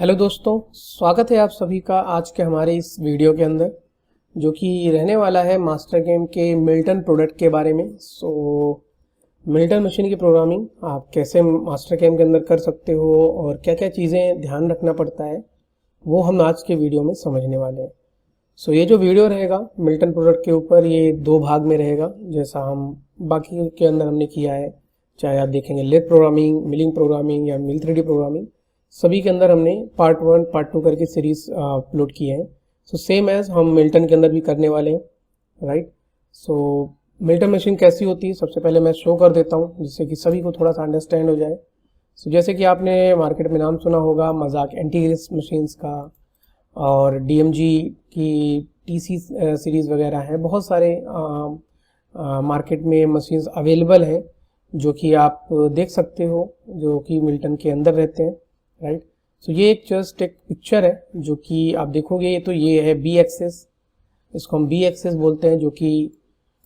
Hello दोस्तों, स्वागत है आप सभी का आज के हमारे इस वीडियो के अंदर, जो कि रहने वाला है मास्टर गेम के मिल्टन प्रोडक्ट के बारे में। मिल्टन मशीन की प्रोग्रामिंग आप कैसे मास्टर गेम के अंदर कर सकते हो और क्या क्या चीज़ें ध्यान रखना पड़ता है, वो हम आज के वीडियो में समझने वाले हैं। ये जो वीडियो रहेगा मिल्टन प्रोडक्ट के ऊपर, ये दो भाग में रहेगा, जैसा हम बाकी के अंदर हमने किया है। चाहे आप देखेंगे लेथ प्रोग्रामिंग, मिलिंग प्रोग्रामिंग या मिल 3D प्रोग्रामिंग, सभी के अंदर हमने पार्ट 1 पार्ट 2 करके सीरीज अपलोड किए हैं। सेम एज हम मिल्टन के अंदर भी करने वाले हैं, राइट। मिल्टन मशीन कैसी होती है, सबसे पहले मैं शो कर देता हूँ जिससे कि सभी को थोड़ा सा अंडरस्टैंड हो जाए। जैसे कि आपने मार्केट में नाम सुना होगा मजाक एंटीग्रेस मशीन्स का, और DMG की TC सीरीज़ वगैरह है। बहुत सारे मार्केट में मशीन्स अवेलेबल हैं जो कि आप देख सकते हो, जो कि मिल्टन के अंदर रहते हैं, राइट। ये एक जस्ट एक पिक्चर है जो कि आप देखोगे, तो ये है B एक्सेस, इसको हम B एक्सेस बोलते हैं, जो कि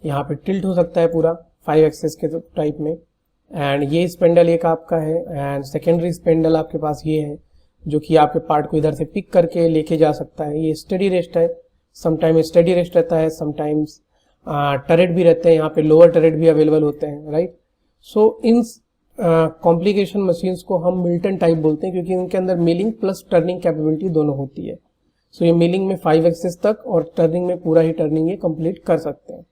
यहाँ पे टिल्ट हो सकता है पूरा 5 एक्सेस के टाइप में। एंड ये स्पेंडल एक आपका है, एंड सेकेंडरी स्पेंडल आपके पास ये है जो कि आपके पार्ट को इधर से पिक करके लेके जा सकता है। ये स्टडी रेस्ट है, समटाइम स्टडी रेस्ट रहता है, समटाइम्स टरेट भी रहते हैं, यहाँ पे लोअर टरेट भी अवेलेबल होते हैं, राइट। इन कॉम्प्लिकेशन मशीन्स को हम मिल्टन टाइप बोलते हैं, क्योंकि इनके अंदर मिलिंग प्लस टर्निंग कैपेबिलिटी दोनों होती है। ये मिलिंग में 5 एक्सेस तक और टर्निंग में पूरा ही टर्निंग ये कंप्लीट कर सकते हैं।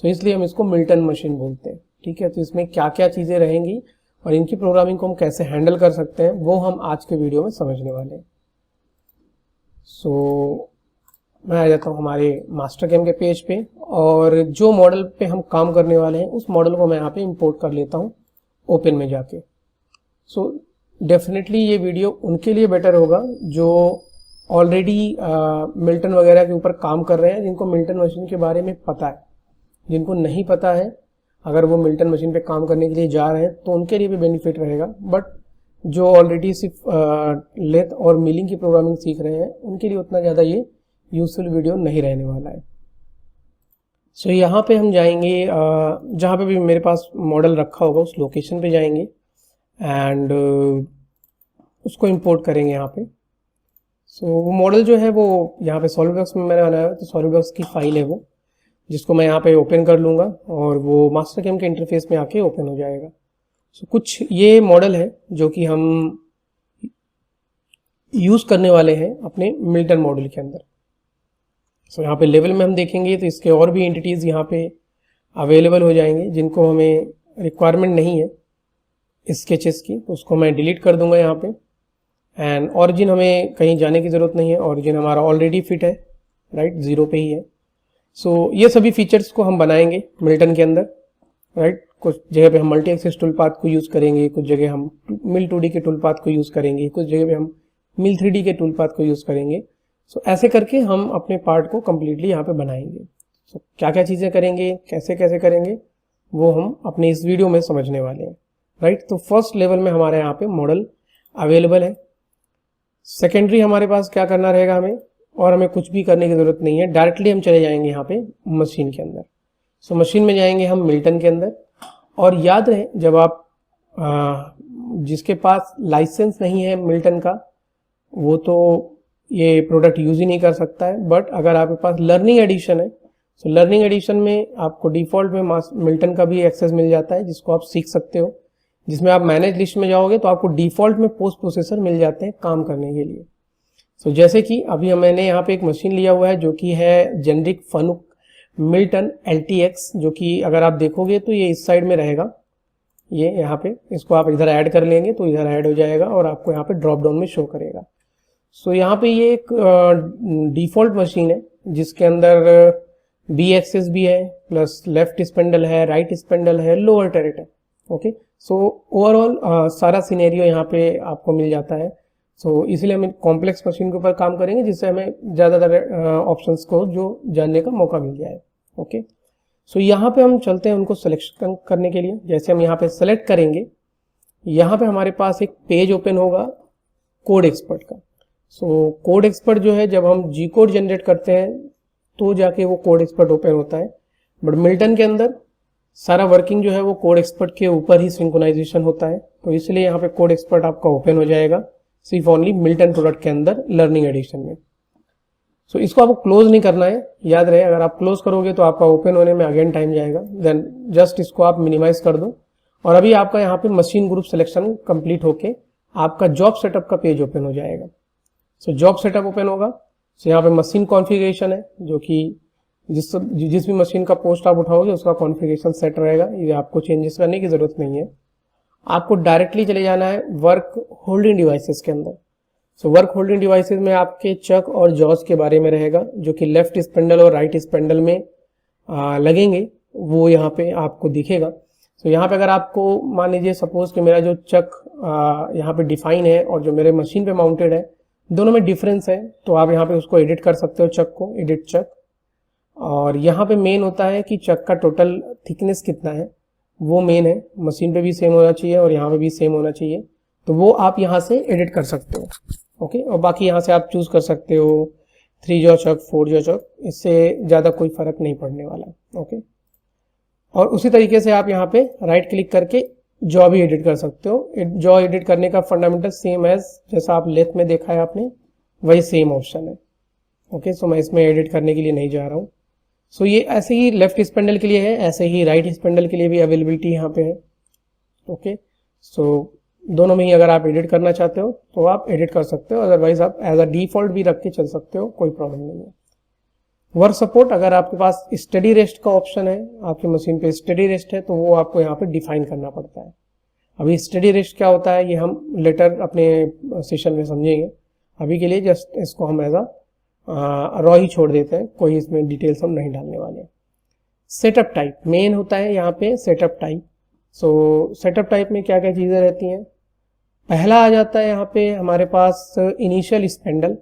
इसलिए हम इसको मिल्टन मशीन बोलते हैं, ठीक है। तो इसमें क्या क्या चीज़ें रहेंगी और इनकी प्रोग्रामिंग को हम कैसे हैंडल कर सकते हैं, वो हम आज के वीडियो में समझने वाले हैं। मैं आ जाता हूँ हमारे मास्टर गेम के पेज पे, और जो मॉडल पे हम काम करने वाले हैं उस मॉडल को मैं यहाँ पे इंपोर्ट कर लेता हूँ ओपन में जाके। डेफिनेटली ये वीडियो उनके लिए बेटर होगा जो ऑलरेडी मिल्टन वगैरह के ऊपर काम कर रहे हैं, जिनको मिल्टन मशीन के बारे में पता है। जिनको नहीं पता है, अगर वो मिल्टन मशीन पे काम करने के लिए जा रहे हैं तो उनके लिए भी बेनिफिट रहेगा, बट जो ऑलरेडी सिर्फ लेथ और मिलिंग की प्रोग्रामिंग सीख रहे हैं उनके लिए उतना ज़्यादा ये यूजफुल वीडियो नहीं रहने वाला है। यहाँ पे हम जाएंगे, जहाँ पे भी मेरे पास मॉडल रखा होगा उस लोकेशन पे जाएंगे एंड उसको इंपोर्ट करेंगे यहाँ पे। वो मॉडल जो है वो यहाँ पे सॉलिडवर्क्स में मैंने बनाया है, तो सॉलिडवर्क्स की फाइल है वो, जिसको मैं यहाँ पे ओपन कर लूँगा और वो मास्टर गेम के इंटरफेस में आके ओपन हो जाएगा। कुछ ये मॉडल है जो कि हम यूज़ करने वाले हैं अपने मिल्टन मॉडल के अंदर। यहाँ पे लेवल में हम देखेंगे तो इसके और भी एंटिटीज़ यहाँ पे अवेलेबल हो जाएंगे, जिनको हमें रिक्वायरमेंट नहीं है स्केचेस की, तो उसको मैं डिलीट कर दूंगा यहाँ पे। एंड ऑरिजिन हमें कहीं जाने की ज़रूरत नहीं है, ऑरिजिन हमारा ऑलरेडी फिट है, राइट, 0 पे ही है। ये सभी फीचर्स को हम बनाएंगे मिल्टन के अंदर, राइट। कुछ जगह पे हम मल्टी एक्सेस टूल पाथ को यूज़ करेंगे, कुछ जगह हम मिल 2D के टूल पाथ को यूज़ करेंगे, कुछ जगह पे हम मिल 3D के टूल पाथ को यूज़ करेंगे। ऐसे करके हम अपने पार्ट को कम्प्लीटली यहाँ पे बनाएंगे। क्या क्या चीज़ें करेंगे, कैसे कैसे करेंगे, वो हम अपने इस वीडियो में समझने वाले हैं, राइट। तो फर्स्ट लेवल में हमारे यहाँ पे मॉडल अवेलेबल है। सेकेंडरी हमारे पास क्या करना रहेगा हमें, और हमें कुछ भी करने की ज़रूरत नहीं है, डायरेक्टली हम चले जाएंगे यहाँ पे मशीन के अंदर। मशीन में जाएंगे हम मिल्टन के अंदर, और याद रहे जब आप जिसके पास लाइसेंस नहीं है मिल्टन का, वो तो ये प्रोडक्ट यूज़ ही नहीं कर सकता है। बट अगर आपके पास लर्निंग एडिशन है, लर्निंग एडिशन में आपको डिफ़ॉल्ट में मिल्टन का भी एक्सेस मिल जाता है, जिसको आप सीख सकते हो। जिसमें आप मैनेज लिस्ट में जाओगे तो आपको डिफ़ॉल्ट में पोस्ट प्रोसेसर मिल जाते हैं काम करने के लिए। जैसे कि अभी मैंने यहाँ पे एक मशीन लिया हुआ है जो कि है जेनरिक फनुक मिल्टन LTX, जो कि अगर आप देखोगे तो ये इस साइड में रहेगा, ये यहाँ पे। इसको आप इधर ऐड कर लेंगे तो इधर ऐड हो जाएगा और आपको यहाँ पे ड्रॉप डाउन में शो करेगा। यहाँ पे ये एक डिफ़ॉल्ट मशीन है जिसके अंदर B एक्सेस भी है, प्लस लेफ्ट स्पेंडल है, राइट स्पेंडल है, लोअर टरेट है, ओके। ओवरऑल सारा सिनेरियो यहाँ पे आपको मिल जाता है। इसलिए हम कॉम्प्लेक्स मशीन के ऊपर काम करेंगे, जिससे हमें ज़्यादातर ऑप्शंस को जो जानने का मौका मिल जाए, ओके। यहाँ पे हम चलते हैं उनको सिलेक्शन करने के लिए। जैसे हम यहाँ पे सेलेक्ट करेंगे, यहाँ पे हमारे पास एक पेज ओपन होगा कोड एक्सपर्ट का। कोड एक्सपर्ट जो है, जब हम G कोड जनरेट करते हैं तो जाके वो कोड एक्सपर्ट ओपन होता है। बट मिल्टन के अंदर सारा वर्किंग जो है वो कोड एक्सपर्ट के ऊपर ही सिंक्रोनाइजेशन होता है, तो इसलिए यहाँ पे कोड एक्सपर्ट आपका ओपन हो जाएगा सिर्फ ओनली मिल्टन प्रोडक्ट के अंदर लर्निंग एडिशन में। सो इसको आपको क्लोज नहीं करना है, याद रहे, अगर आप क्लोज करोगे तो आपका ओपन होने में अगेन टाइम जाएगा। देन जस्ट इसको आप मिनिमाइज कर दो और अभी आपका यहाँ पे मशीन ग्रुप सिलेक्शन कंप्लीट होके आपका जॉब सेटअप का पेज ओपन हो जाएगा। सो जॉब सेटअप ओपन होगा। सो यहाँ पे मशीन कॉन्फ़िगरेशन है, जो कि जिस भी मशीन का पोस्ट आप उठाओगे उसका कॉन्फ़िगरेशन सेट रहेगा, ये आपको चेंजेस करने की जरूरत नहीं है। आपको डायरेक्टली चले जाना है वर्क होल्डिंग डिवाइसेस के अंदर। सो वर्क होल्डिंग डिवाइसेस में आपके चक और जॉज के बारे में रहेगा, जो कि लेफ्ट स्पेंडल और राइट स्पेंडल में लगेंगे, वो यहाँ पे आपको दिखेगा। सो यहाँ पे अगर आपको मान लीजिए सपोज कि मेरा जो चक यहाँ पे डिफाइन है और जो मेरे मशीन पे माउंटेड है, दोनों में डिफरेंस है, तो आप यहाँ पे उसको एडिट कर सकते हो, चक को एडिट चक। और यहाँ पे मेन होता है कि चक का टोटल थिकनेस कितना है, वो मेन है। मशीन पे भी सेम होना चाहिए और यहाँ पे भी सेम होना चाहिए, तो वो आप यहाँ से एडिट कर सकते हो। ओके, और बाकी यहाँ से आप चूज कर सकते हो 3 जॉ चक, 4 जॉ चक, इससे ज़्यादा कोई फर्क नहीं पड़ने वाला। ओके, और उसी तरीके से आप यहाँ पे राइट क्लिक करके जॉ भी एडिट कर सकते हो। जॉ एडिट करने का फंडामेंटल सेम एज जैसा आप लेथ में देखा है आपने, वही सेम ऑप्शन है। ओके, सो मैं इसमें एडिट करने के लिए नहीं जा रहा हूँ। सो ये ऐसे ही लेफ्ट स्पेंडल के लिए है, ऐसे ही राइट स्पेंडल के लिए भी अवेलेबिलिटी यहाँ पे है। ओके, सो दोनों में ही अगर आप एडिट करना चाहते हो तो आप एडिट कर सकते हो, अदरवाइज आप एज अ डिफॉल्ट भी रख के चल सकते हो, कोई प्रॉब्लम नहीं है। वर्क सपोर्ट, अगर आपके पास स्टडी रेस्ट का ऑप्शन है, आपकी मशीन पे स्टडी रेस्ट है, तो वो आपको यहाँ पे डिफाइन करना पड़ता है। अभी स्टडी रेस्ट क्या होता है ये हम लेटर अपने सेशन में समझेंगे। अभी के लिए जस्ट इसको हम एज अ रॉ ही छोड़ देते हैं, कोई इसमें डिटेल्स हम नहीं डालने वाले। सेटअप टाइप मेन होता है यहाँ पे, सेटअप टाइप। सो सेटअप टाइप में क्या क्या चीज़ें रहती हैं। पहला आ जाता है यहाँ पे हमारे पास इनिशियल स्पेंडल,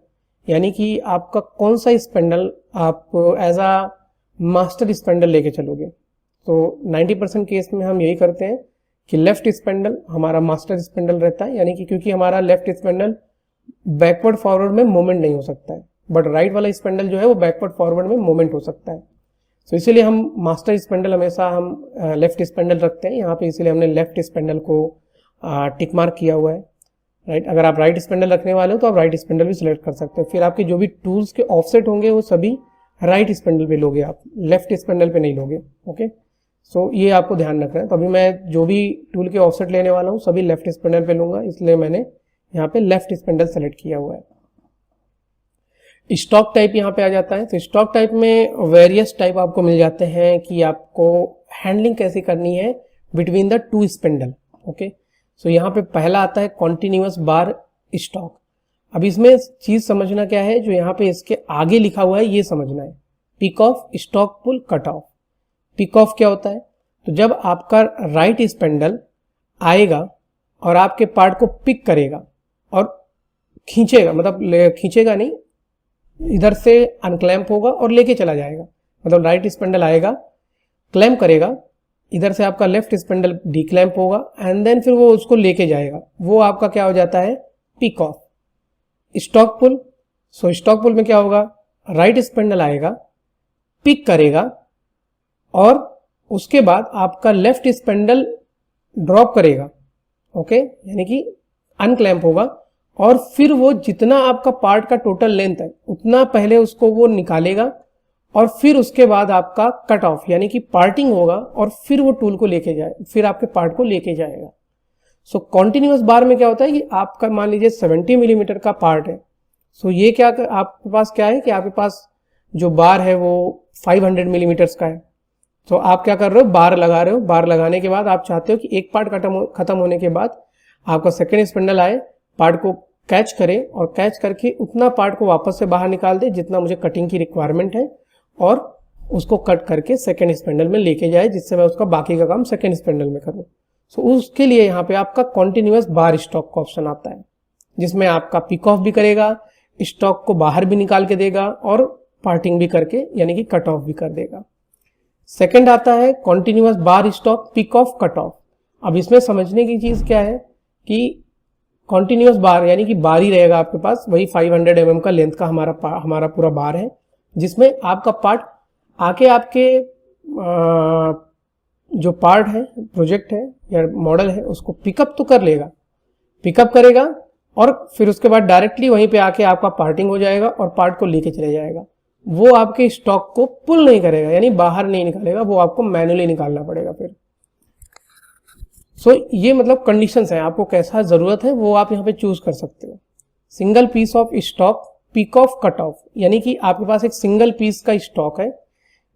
यानी कि आपका कौन सा स्पेंडल आप एज अ मास्टर स्पेंडल लेके चलोगे। तो 90% केस में हम यही करते हैं कि लेफ्ट स्पेंडल हमारा मास्टर स्पेंडल रहता है, यानी कि क्योंकि हमारा लेफ्ट स्पेंडल बैकवर्ड फॉरवर्ड में मूवमेंट नहीं हो सकता है, बट राइट वाला स्पेंडल जो है वो बैकवर्ड फॉरवर्ड में मूवमेंट हो सकता है। तो इसीलिए हम मास्टर स्पेंडल हमेशा हम लेफ्ट स्पेंडल रखते हैं यहाँ पे, इसीलिए हमने लेफ्ट स्पेंडल को टिक मार्क किया हुआ है। राइट, अगर आप राइट स्पेंडल रखने वाले हो तो आप राइट स्पेंडल भी सिलेक्ट कर सकते हो। फिर आपके जो भी टूल्स के ऑफसेट होंगे वो सभी राइट स्पेंडल पे लोगे, आप लेफ्ट स्पेंडल पे नहीं लोगे। ओके, सो ये आपको ध्यान रखना है। तो अभी मैं जो भी टूल के ऑफसेट लेने वाला हूँ सभी लेफ्ट स्पेंडल पे लूंगा, इसलिए मैंने यहाँ पे लेफ्ट स्पेंडल सेलेक्ट किया हुआ है। स्टॉक टाइप यहाँ पे आ जाता है। तो स्टॉक टाइप में वेरियस टाइप आपको मिल जाते हैं कि आपको हैंडलिंग कैसे करनी है between the two spindle. Okay, so यहाँ पे पहला आता है कॉन्टिन्यूअस बार स्टॉक। अब इसमें चीज समझना क्या है, जो यहाँ पे इसके आगे लिखा हुआ है ये समझना है। Pick off, stock pull, cut off. Pick off क्या होता है, तो जब आपका राइट स्पेंडल आएगा और आपके पार्ट को पिक करेगा और खींचेगा, मतलब खींचेगा नहीं, इधर से अनक्लैम्प होगा और लेके चला जाएगा। मतलब राइट स्पेंडल आएगा, क्लैम्प करेगा, इधर से आपका लेफ्ट स्पेंडल डीक्लैम्प होगा एंड देन फिर वो उसको लेके जाएगा, वो आपका क्या हो जाता है, pick off. Stock pull, so stock pull में क्या होगा, राइट स्पेंडल आएगा, पिक करेगा और उसके बाद आपका लेफ्ट स्पेंडल ड्रॉप करेगा। ओके, यानी कि अनक्लैम्प होगा और फिर वो जितना आपका पार्ट का टोटल लेंथ है उतना पहले उसको वो निकालेगा और फिर उसके बाद आपका कट ऑफ यानी कि पार्टिंग होगा और फिर वो टूल को लेके जाए, फिर आपके पार्ट को लेके जाएगा। सो कॉन्टिन्यूअस बार में क्या होता है कि आपका मान लीजिए 70 मिलीमीटर का पार्ट है। सो ये क्या आपके पास क्या है कि आपके पास जो बार है वो 500 मिलीमीटर्स का है। तो आप क्या कर रहे हो, बार लगा रहे हो। बार लगाने के बाद आप चाहते हो कि एक पार्ट खत्म होने के बाद आपका सेकेंड स्पेंडल आए, पार्ट को कैच करे और कैच करके उतना पार्ट को वापस से बाहर निकाल दे जितना मुझे कटिंग की रिक्वायरमेंट है और उसको कट करके सेकेंड स्पेंडल में लेके जाए, जिससे मैं उसका बाकी का काम सेकेंड स्पेंडल में करूं। सो उसके लिए यहाँ पे आपका कॉन्टिन्यूअस बार स्टॉक का ऑप्शन आता है, जिसमें आपका पिक ऑफ भी करेगा, स्टॉक को बाहर भी निकाल के देगा और पार्टिंग भी करके यानी कि कट ऑफ भी कर देगा। सेकेंड आता है continuous bar stock, pick off, cut off. अब इसमें समझने की चीज क्या है कि कॉन्टिन्यूअस बार यानी कि बार ही रहेगा आपके पास, वही 500 mm का लेंथ का हमारा पूरा बार है, जिसमें आपका पार्ट आके आपके जो पार्ट है, प्रोजेक्ट है या मॉडल है, उसको पिकअप तो कर लेगा, पिकअप करेगा और फिर उसके बाद डायरेक्टली वहीं पे आके आपका पार्टिंग हो जाएगा और पार्ट को लेके चले जाएगा। वो आपके स्टॉक को पुल नहीं करेगा, यानी बाहर नहीं निकालेगा, वो आपको मैनुअली निकालना पड़ेगा फिर। सो ये मतलब कंडीशंस है, आपको कैसा जरूरत है वो आप यहाँ पे चूज कर सकते हो। Single piece of stock, pick off, cut off, यानी कि आपके पास एक सिंगल पीस का स्टॉक है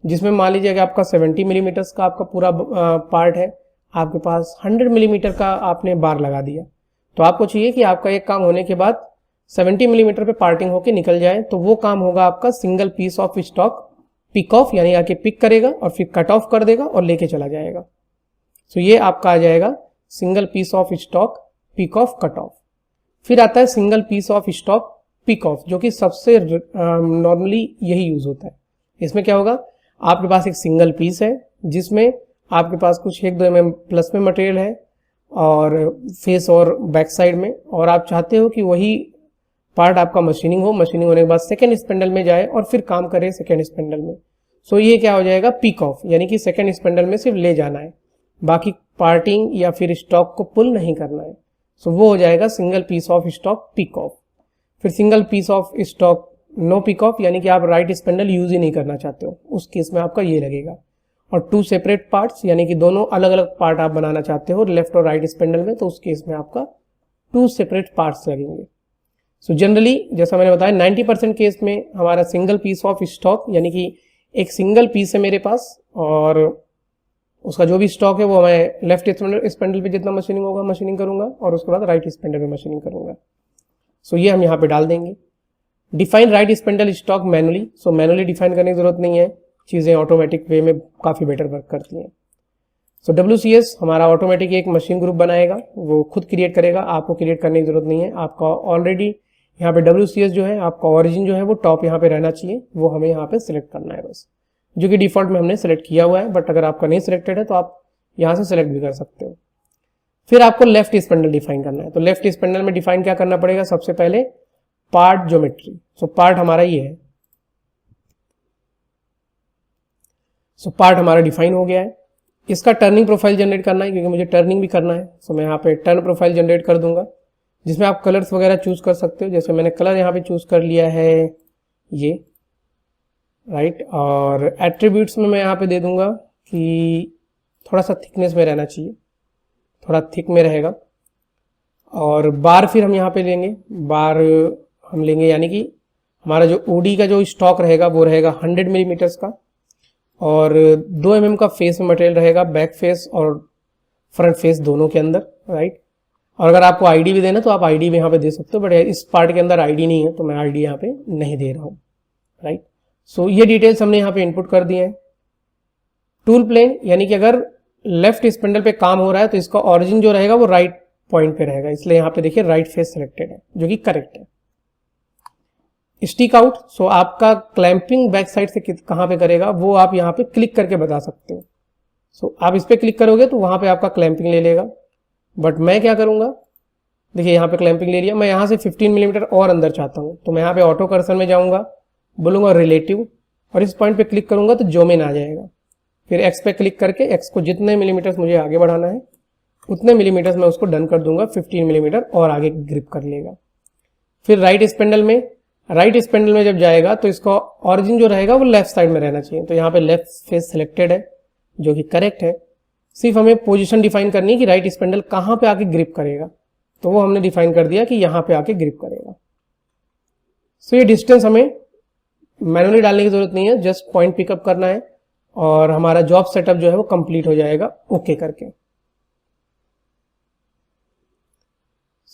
जिसमें मान लीजिए कि आपका 70 मिलीमीटर का आपका पूरा पार्ट है, आपके पास 100 मिलीमीटर का आपने बार लगा दिया, तो आपको चाहिए कि आपका एक काम होने के बाद 70 मिलीमीटर पे पार्टिंग होके निकल जाए, तो वो काम होगा आपका single piece of stock pick off, यानी आके पिक करेगा और फिर कट ऑफ कर देगा और लेके चला जाएगा। सो ये आपका आ जाएगा single piece of stock pick off cut off. फिर आता है single piece of stock pick off, जो कि सबसे नॉर्मली यही यूज होता है। इसमें क्या होगा, आपके पास एक सिंगल पीस है जिसमें आपके पास कुछ 1-2 mm प्लस में मटेरियल है और फेस और बैक साइड में, और आप चाहते हो कि वही पार्ट आपका मशीनिंग हो, मशीनिंग होने के बाद सेकेंड स्पेंडल में जाए और फिर काम करे सेकेंड स्पेंडल में। सो ये क्या हो जाएगा, पिक ऑफ, यानी कि सेकेंड स्पेंडल में सिर्फ ले जाना है, बाकी पार्टिंग या फिर स्टॉक को पुल नहीं करना है। सो वो हो जाएगा single piece of stock pick off. फिर single piece of stock no pick off, यानी कि आप राइट स्पेंडल यूज ही नहीं करना चाहते हो, उस केस में आपका ये लगेगा। और 2 सेपरेट पार्ट्स, यानी कि दोनों अलग अलग पार्ट आप बनाना चाहते हो लेफ्ट और राइट स्पेंडल में, तो उस केस में आपका 2 सेपरेट पार्ट्स लगेंगे। सो जनरली जैसा मैंने बताया 90% केस में हमारा सिंगल पीस ऑफ स्टॉक, यानी कि एक सिंगल पीस है मेरे पास और उसका जो भी स्टॉक है वो मैं लेफ्ट स्पेंडल पे जितना मशीनिंग होगा मशीनिंग करूंगा और उसके बाद राइट स्पेंडल पे मशीनिंग करूंगा। सो ये हम यहाँ पे डाल देंगे। Define right spindle stock manually, so manually define करने की जरूरत नहीं है, चीज़ें ऑटोमेटिक वे में काफ़ी बेटर वर्क करती हैं। सो WCS हमारा ऑटोमेटिक एक मशीन ग्रुप बनाएगा, वो खुद क्रिएट करेगा, आपको क्रिएट करने की जरूरत नहीं है। आपका ऑलरेडी यहाँ पे WCS जो है आपका ओरिजिन जो है वो टॉप यहाँ पे रहना चाहिए, वो हमें यहाँ पे सिलेक्ट करना है बस, जो कि डिफॉल्ट में हमने सेलेक्ट किया हुआ है, बट अगर आपका नहीं सिलेक्टेड है तो आप यहाँ से सिलेक्ट भी कर सकते हो। फिर आपको लेफ्ट स्पेंडल डिफाइन करना है, तो लेफ्ट स्पेंडल में डिफाइन क्या करना पड़ेगा, सबसे पहले पार्ट ज्योमेट्री। सो पार्ट हमारा ये है, सो पार्ट हमारा डिफाइन हो गया है। इसका टर्निंग प्रोफाइल जनरेट करना है क्योंकि मुझे टर्निंग भी करना है, सो मैं यहाँ पे टर्न प्रोफाइल जनरेट कर दूंगा, जिसमें आप कलर्स वगैरह चूज कर सकते हो। जैसे मैंने कलर यहाँ पे चूज कर लिया है ये, राइट। और एट्रीब्यूट्स में मैं यहाँ पे दे दूंगा कि थोड़ा सा थिकनेस में रहना चाहिए, थोड़ा थिक में रहेगा। और बार फिर हम यहाँ पे लेंगे, बार हम लेंगे यानी कि हमारा जो OD का जो स्टॉक रहेगा वो रहेगा 100 मिलीमीटर्स का, और 2 mm का फेस में मटेरियल रहेगा, बैक फेस और फ्रंट फेस दोनों के अंदर, राइट। और अगर आपको ID भी देना तो आप ID भी यहाँ पे दे सकते हो, बट इस पार्ट के अंदर ID नहीं है तो मैं ID यहाँ पे नहीं दे रहा हूँ, राइट। सो ये डिटेल्स हमने यहाँ पे इनपुट कर दिए हैं। टूल प्लेन, यानी कि अगर लेफ्ट स्पेंडल पे काम हो रहा है तो इसका ऑरिजिन जो रहेगा वो राइट पॉइंट पे रहेगा, इसलिए यहाँ पे देखिए राइट फेस सिलेक्टेड है, जो कि करेक्ट है। स्टिक आउट, सो आपका क्लैंपिंग बैक साइड से कहाँ पे करेगा वो आप यहाँ पे क्लिक करके बता सकते हो। सो आप इस पे क्लिक करोगे तो वहां पे आपका क्लैंपिंग ले लेगा, बट मैं क्या करूंगा, देखिए यहाँ पे क्लैंपिंग ले लिया, मैं यहाँ से 15 मिलीमीटर और अंदर चाहता हूँ, तो मैं यहाँ पे ऑटो कर्सर में जाऊंगा, बोलूंगा रिलेटिव, और इस पॉइंट पे क्लिक करूंगा तो ज़ूम इन आ जाएगा। फिर X पे क्लिक करके X को जितने मिलीमीटर मुझे आगे बढ़ाना है उतने मिलीमीटर में उसको डन कर दूंगा, 15 मिलीमीटर और आगे ग्रिप कर लेगा। फिर राइट स्पेंडल में जब जाएगा तो इसका ऑरिजिन जो रहेगा वो लेफ्ट साइड में रहना चाहिए, तो यहाँ पे लेफ्ट फेस सिलेक्टेड है, जो कि करेक्ट है। सिर्फ हमें पोजीशन डिफाइन करनी है कि राइट स्पेंडल कहाँ पे आके ग्रिप करेगा, तो वो हमने डिफाइन कर दिया कि यहाँ पे आके ग्रिप करेगा। सो ये डिस्टेंस हमें मैनुअली डालने की जरूरत नहीं है, जस्ट पॉइंट पिकअप करना है और हमारा जॉब सेटअप जो है वो कंप्लीट हो जाएगा ओके करके।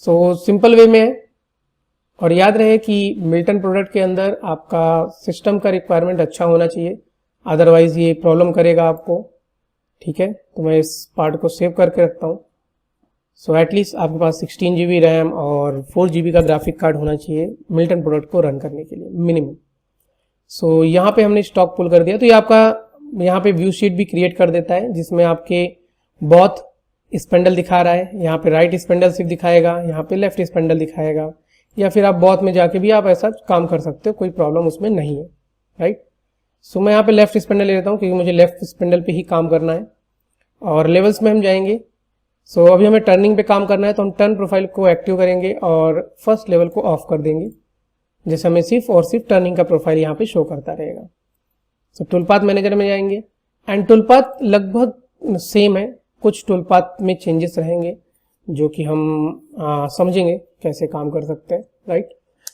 सो सिंपल वे में है। और याद रहे कि मिल्टन प्रोडक्ट के अंदर आपका सिस्टम का रिक्वायरमेंट अच्छा होना चाहिए, अदरवाइज ये प्रॉब्लम करेगा आपको, ठीक है। तो मैं इस पार्ट को सेव करके रखता हूँ। सो एटलीस्ट आपके पास 16 GB रैम और 4 GB का ग्राफिक कार्ड होना चाहिए मिल्टन प्रोडक्ट को रन करने के लिए मिनिमम। सो यहाँ पे हमने स्टॉक पुल कर दिया, तो ये आपका यहाँ पे व्यू शीट भी क्रिएट कर देता है, जिसमें आपके बहुत स्पेंडल दिखा रहा है, यहाँ पे राइट स्पेंडल सिर्फ दिखाएगा, यहाँ पे लेफ्ट स्पेंडल दिखाएगा, या फिर आप बहुत में जाके भी आप ऐसा काम कर सकते हो, कोई प्रॉब्लम उसमें नहीं है, राइट। सो मैं यहाँ पे लेफ्ट स्पेंडल ले लेता हूँ क्योंकि मुझे लेफ्ट स्पेंडल पे ही काम करना है। और लेवल्स में हम जाएंगे, सो अभी हमें टर्निंग पे काम करना है, तो हम टर्न प्रोफाइल को एक्टिव करेंगे और फर्स्ट लेवल को ऑफ कर देंगे, जैसे हमें सिर्फ और सिर्फ टर्निंग का प्रोफाइल यहाँ पे शो करता रहेगा। सो टूल पाथ मैनेजर में जाएंगे एंड टूल पाथ लगभग सेम है, कुछ टूल पाथ में चेंजेस रहेंगे जो कि हम समझेंगे कैसे काम कर सकते हैं, राइट।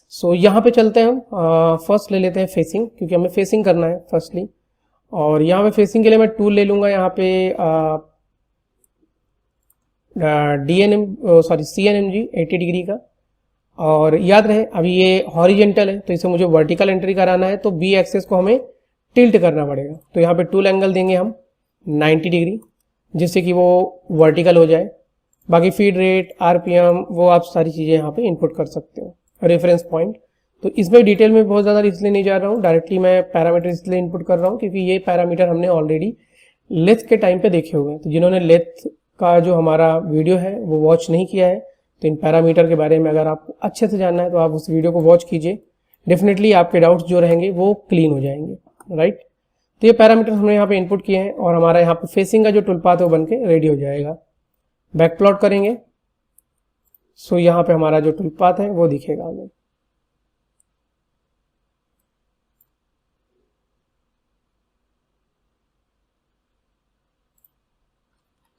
सो यहाँ पे चलते हैं हम, फर्स्ट ले लेते हैं फेसिंग, क्योंकि हमें फेसिंग करना है फर्स्टली। और यहाँ पे फेसिंग के लिए मैं टूल ले लूँगा यहाँ पे CNMG 80 डिग्री का। और याद रहे अभी ये हॉरिजेंटल है, तो इसे मुझे वर्टिकल एंट्री कराना है, तो बी एक्सेस को हमें टिल्ट करना पड़ेगा। तो यहाँ पे टूल एंगल देंगे हम 90 डिग्री, जिससे कि वो वर्टिकल हो जाए। बाकी फीड रेट, RPM, वो आप सारी चीज़ें यहाँ पे इनपुट कर सकते हो। रेफरेंस पॉइंट, तो इसमें डिटेल में बहुत ज़्यादा इसलिए नहीं जा रहा हूँ, डायरेक्टली मैं पैरामीटर इसलिए इनपुट कर रहा हूँ क्योंकि ये पैरामीटर हमने ऑलरेडी लेथ के टाइम पे देखे हुए हैं। तो जिन्होंने लेथ का जो हमारा वीडियो है वो वॉच नहीं किया है, तो इन पैरामीटर के बारे में अगर आपको अच्छे से जानना है तो आप उस वीडियो को वॉच कीजिए, डेफिनेटली आपके डाउट्स जो रहेंगे वो क्लीन हो जाएंगे, राइट। तो ये पैरामीटर हमने यहाँ पे इनपुट किए हैं और हमारा यहाँ पे फेसिंग का जो टूल पाथ है वो बन के रेडी हो जाएगा। बैक प्लॉट करेंगे, सो यहाँ पे हमारा जो टूल पाथ है वो दिखेगा हमें।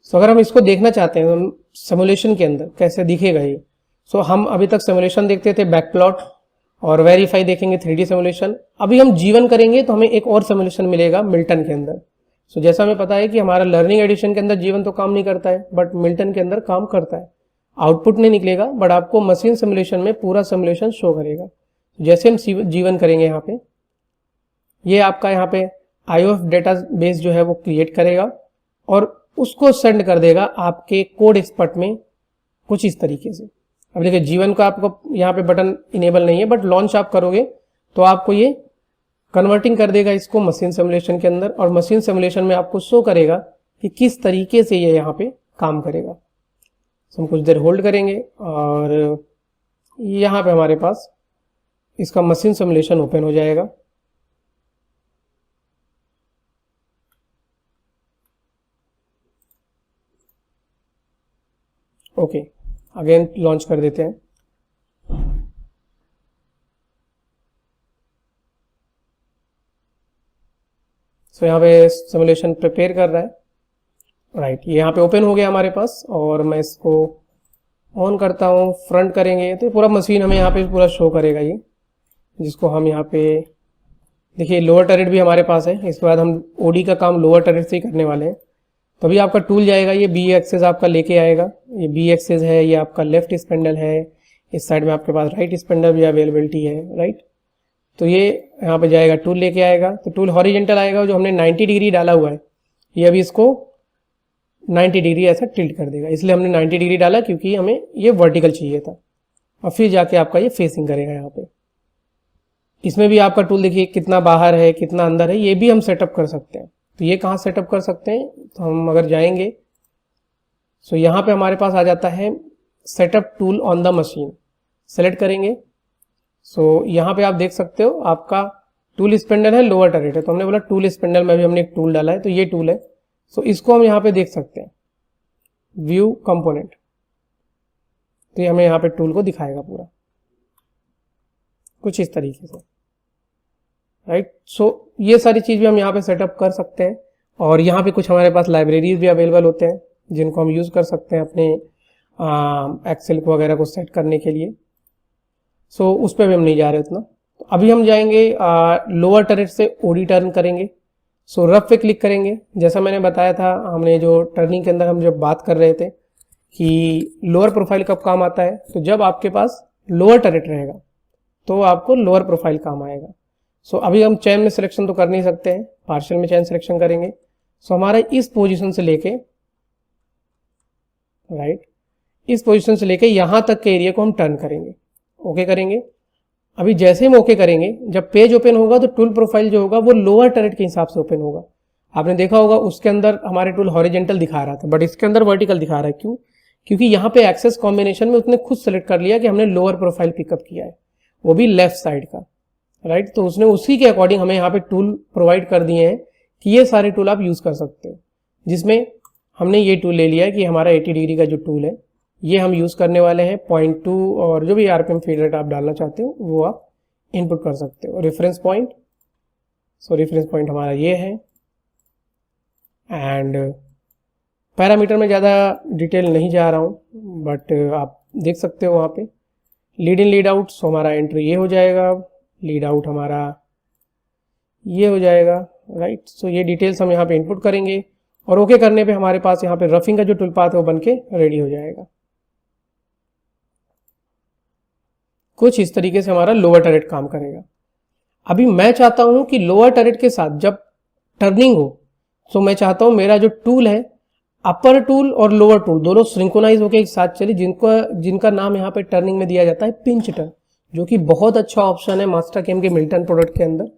सो अगर हम इसको देखना चाहते हैं तो सिमुलेशन के अंदर कैसे दिखेगा ये, सो हम अभी तक सिमुलेशन देखते थे बैक प्लॉट, और वेरीफाई देखेंगे 3D सिमुलेशन। अभी हम G1 करेंगे तो हमें एक और सिमुलेशन मिलेगा मिल्टन के अंदर। सो जैसा हमें पता है कि हमारा लर्निंग एडिशन के अंदर G1 तो काम नहीं करता है, बट मिल्टन के अंदर काम करता है। आउटपुट नहीं निकलेगा, बट आपको मशीन सिमुलेशन में पूरा सिमुलेशन शो करेगा। जैसे हम G1 करेंगे, यहाँ पे ये आपका यहाँ पे IOF डेटा बेस जो है वो क्रिएट करेगा और उसको सेंड कर देगा आपके कोड एक्सपर्ट में कुछ इस तरीके से। अब देखिए G1 का आपको यहाँ पे बटन इनेबल नहीं है, बट लॉन्च आप करोगे तो आपको ये कन्वर्टिंग कर देगा इसको मशीन सिमुलेशन के अंदर, और मशीन सिमुलेशन में आपको शो करेगा कि किस तरीके से ये यहाँ पे काम करेगा। तो हम कुछ देर होल्ड करेंगे और यहाँ पे हमारे पास इसका मशीन सिमुलेशन ओपन हो जाएगा। ओके, अगेन लॉन्च कर देते हैं। सो यहाँ पे सिमुलेशन प्रिपेयर कर रहा है, राइट। ये यहाँ पे ओपन हो गया हमारे पास, और मैं इसको ऑन करता हूँ। फ्रंट करेंगे तो पूरा मशीन हमें यहाँ पे पूरा शो करेगा ये, जिसको हम यहाँ पे देखिए लोअर टरेट भी हमारे पास है। इसके बाद हम ओडी का काम लोअर टरेट से ही करने वाले हैं। तो अभी आपका टूल जाएगा, ये बी एक्सेस आपका लेके आएगा। ये बी एक्सेस है, ये आपका लेफ्ट स्पेंडल है, इस साइड में आपके पास राइट स्पेंडल भी अवेलेबिलिटी है, राइट। तो ये यहाँ पे जाएगा, टूल लेके आएगा। तो टूल हॉरिजेंटल आएगा, जो हमने 90 डिग्री डाला हुआ है ये अभी इसको 90 डिग्री ऐसा टिल्ट कर देगा। इसलिए हमने 90 डिग्री डाला क्योंकि हमें ये वर्टिकल चाहिए था। और फिर जाके आपका ये फेसिंग करेगा यहाँ पे। इसमें भी आपका टूल देखिए कितना बाहर है कितना अंदर है, ये भी हम सेटअप कर सकते हैं। तो ये कहाँ सेटअप कर सकते हैं, तो हम अगर जाएंगे सो यहाँ पे हमारे पास आ जाता है setup tool on the machine, select करेंगे। सो यहाँ पे आप देख सकते हो आपका टूल स्पेंडल है, लोअर टरेट है। तो हमने बोला टूल स्पेंडल में भी हमने एक टूल डाला है, तो ये टूल है। सो इसको हम यहाँ पे देख सकते हैं, व्यू कंपोनेंट। तो ये हमें यहाँ पे टूल को दिखाएगा पूरा कुछ इस तरीके से, राइट। सो ये सारी चीज़ भी हम यहाँ पे सेटअप कर सकते हैं। और यहाँ पे कुछ हमारे पास लाइब्रेरीज भी अवेलेबल होते हैं जिनको हम यूज़ कर सकते हैं अपने एक्सेल को वगैरह को सेट करने के लिए। सो उस पर भी हम नहीं जा रहे उतना। तो अभी हम जाएंगे लोअर टरेट से ओडी टर्न करेंगे। सो रफ पे क्लिक करेंगे। जैसा मैंने बताया था, हमने जो टर्निंग के अंदर हम जब बात कर रहे थे कि लोअर प्रोफाइल कब काम आता है, तो जब आपके पास लोअर टरेट रहेगा तो आपको लोअर प्रोफाइल काम आएगा। सो अभी हम चैन में सिलेक्शन तो कर नहीं सकते हैं, पार्शियल में चैन सिलेक्शन करेंगे। सो हमारा इस पोजीशन से लेके राइट, इस पोजीशन से लेके यहाँ तक के एरिया को हम टर्न करेंगे, ओके करेंगे। अभी जैसे हम ओके करेंगे, जब पेज ओपन होगा तो टूल प्रोफाइल जो होगा वो लोअर टरेट के हिसाब से ओपन होगा। आपने देखा होगा उसके अंदर हमारे टूल हॉरिजेंटल दिखा रहा था, बट इसके अंदर वर्टिकल दिखा रहा है। क्यों? क्योंकि यहाँ पे एक्सेस कॉम्बिनेशन में उसने खुद सेलेक्ट कर लिया कि हमने लोअर प्रोफाइल पिकअप किया है, वो भी लेफ्ट साइड का, राइट। तो उसने उसी के अकॉर्डिंग हमें यहाँ पे टूल प्रोवाइड कर दिए हैं कि ये सारे टूल आप यूज कर सकते हो, जिसमें हमने ये टूल ले लिया है कि हमारा 80 डिग्री का जो टूल है ये हम यूज़ करने वाले हैं। 0.2 और जो भी आरपीएम फीड रेट आप डालना चाहते हो वो आप इनपुट कर सकते हो। रेफरेंस पॉइंट, सो रेफरेंस पॉइंट हमारा ये है। एंड पैरामीटर में ज़्यादा डिटेल नहीं जा रहा हूँ, बट आप देख सकते हो वहाँ पे लीड इन लीड आउट। सो हमारा एंट्री ये हो जाएगा, लीड आउट हमारा ये हो जाएगा, राइट। सो ये डिटेल्स हम यहाँ पे इनपुट करेंगे और ओके करने पे हमारे पास यहाँ पे रफिंग का जो टूल पाथ है वो बन के रेडी हो जाएगा। कुछ इस तरीके से हमारा लोअर टरेट काम करेगा। अभी मैं चाहता हूं कि लोअर टरेट के साथ जब टर्निंग हो, तो मैं चाहता हूं मेरा जो टूल है अपर टूल और लोअर टूल दोनों सिंक्रोनाइज होकर एक साथ चले, जिनका नाम यहाँ पे टर्निंग में दिया जाता है पिंच टर्न, जो कि बहुत अच्छा ऑप्शन है मास्टरकैम के मिल्टन प्रोडक्ट के अंदर,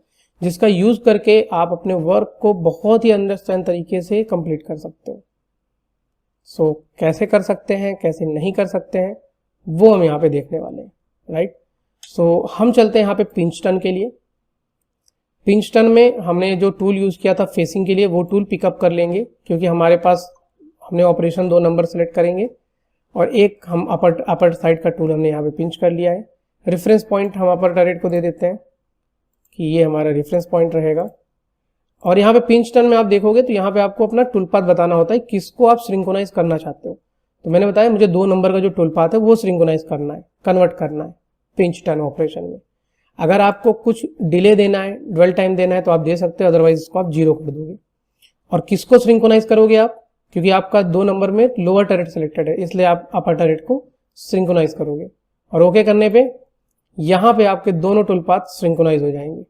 जिसका यूज करके आप अपने वर्क को बहुत ही अंडरस्टैंड तरीके से कंप्लीट कर सकते हो। सो कैसे कर सकते हैं, कैसे नहीं कर सकते हैं, वो हम यहाँ पे देखने वाले हैं, राइट। सो हम चलते हैं यहाँ पे पिंच टर्न के लिए। पिंच टर्न में हमने जो टूल यूज किया था फेसिंग के लिए वो टूल पिकअप कर लेंगे, क्योंकि हमारे पास हमने ऑपरेशन 2 नंबर सेलेक्ट करेंगे और एक हम अपर साइड का टूल हमने यहाँ पे पिंच कर लिया है। रेफरेंस पॉइंट हम अपर टरेट को दे देते हैं कि ये हमारा रेफरेंस पॉइंट रहेगा। और यहाँ पे पिंच टर्न में आप देखोगे तो यहाँ पे आपको अपना टूल पाथ बताना होता है, किसको आप सिंक्रोनाइज करना चाहते हो। तो मैंने बताया मुझे 2 नंबर का जो टूल पाथ है वो सिंक्रोनाइज करना है, कन्वर्ट करना है पिंच टर्न ऑपरेशन में। अगर आपको कुछ डिले देना है, ड्वेल टाइम देना है तो आप दे सकते हो, अदरवाइज इसको आप 0 कर दोगे। और किसको सिंक्रोनाइज करोगे आप, क्योंकि आपका 2 नंबर में लोअर टरेट सिलेक्टेड है, इसलिए आप अपर टरेट को सिंक्रोनाइज करोगे। और ओके करने पे यहाँ पे आपके दोनों टूल पाथ सिंक्रोनाइज हो जाएंगे।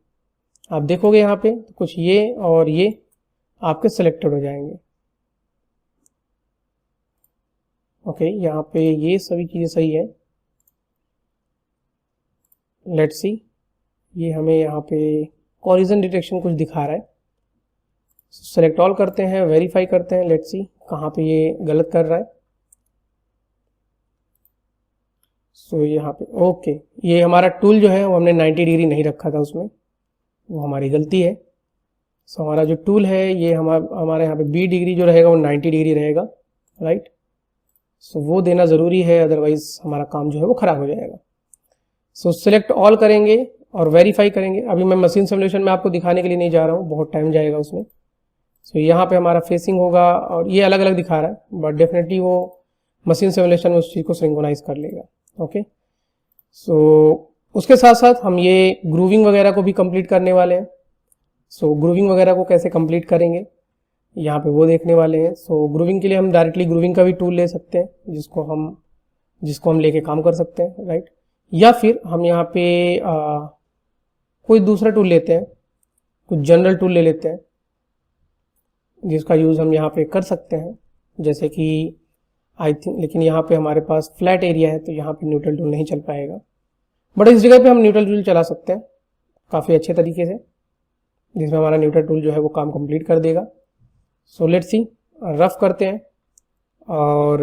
आप देखोगे यहाँ पे तो कुछ ये और ये आपके सिलेक्टेड हो जाएंगे। ओके, यहाँ पे ये सभी चीजें सही है। लेट्स सी, ये हमें यहाँ पे कोलिजन डिटेक्शन कुछ दिखा रहा है। सेलेक्ट ऑल करते हैं, वेरीफाई करते हैं, लेट्स सी कहाँ पे ये गलत कर रहा है। सो यहाँ पे ओके, ये हमारा टूल जो है वो हमने 90 डिग्री नहीं रखा था उसमें, वो हमारी गलती है। सो हमारा जो टूल है ये हमारे यहाँ पे बी डिग्री जो रहेगा वो 90 डिग्री रहेगा, राइट। सो वो देना ज़रूरी है, अदरवाइज हमारा काम जो है वो ख़राब हो जाएगा। सो सिलेक्ट ऑल करेंगे और वेरीफाई करेंगे। अभी मैं मशीन सिमुलेशन में आपको दिखाने के लिए नहीं जा रहा हूँ, बहुत टाइम जाएगा उसमें। सो यहाँ पे हमारा फेसिंग होगा और ये अलग अलग दिखा रहा है, बट डेफिनेटली वो मशीन सिमुलेशन में उस चीज़ को सिंक्रोनाइज कर लेगा। ओके, सो उसके साथ साथ हम ये ग्रूविंग वगैरह को भी कंप्लीट करने वाले हैं। सो ग्रूविंग वगैरह को कैसे कंप्लीट करेंगे यहाँ पे वो देखने वाले हैं। सो ग्रूविंग के लिए हम डायरेक्टली ग्रूविंग का भी टूल ले सकते हैं, जिसको हम लेके काम कर सकते हैं, राइट। या फिर हम यहाँ पे कोई दूसरा टूल लेते हैं, कुछ जनरल टूल ले लेते हैं जिसका यूज़ हम यहाँ पे कर सकते हैं, जैसे कि आई थिंक, लेकिन यहाँ पे हमारे पास फ्लैट एरिया है तो यहाँ पे न्यूट्रल टूल नहीं चल पाएगा, बट इस जगह पे हम न्यूट्रल टूल चला सकते हैं काफ़ी अच्छे तरीके से, जिसमें हमारा न्यूट्रल टूल जो है वो काम कंप्लीट कर देगा। सो लेट्स सी, रफ करते हैं और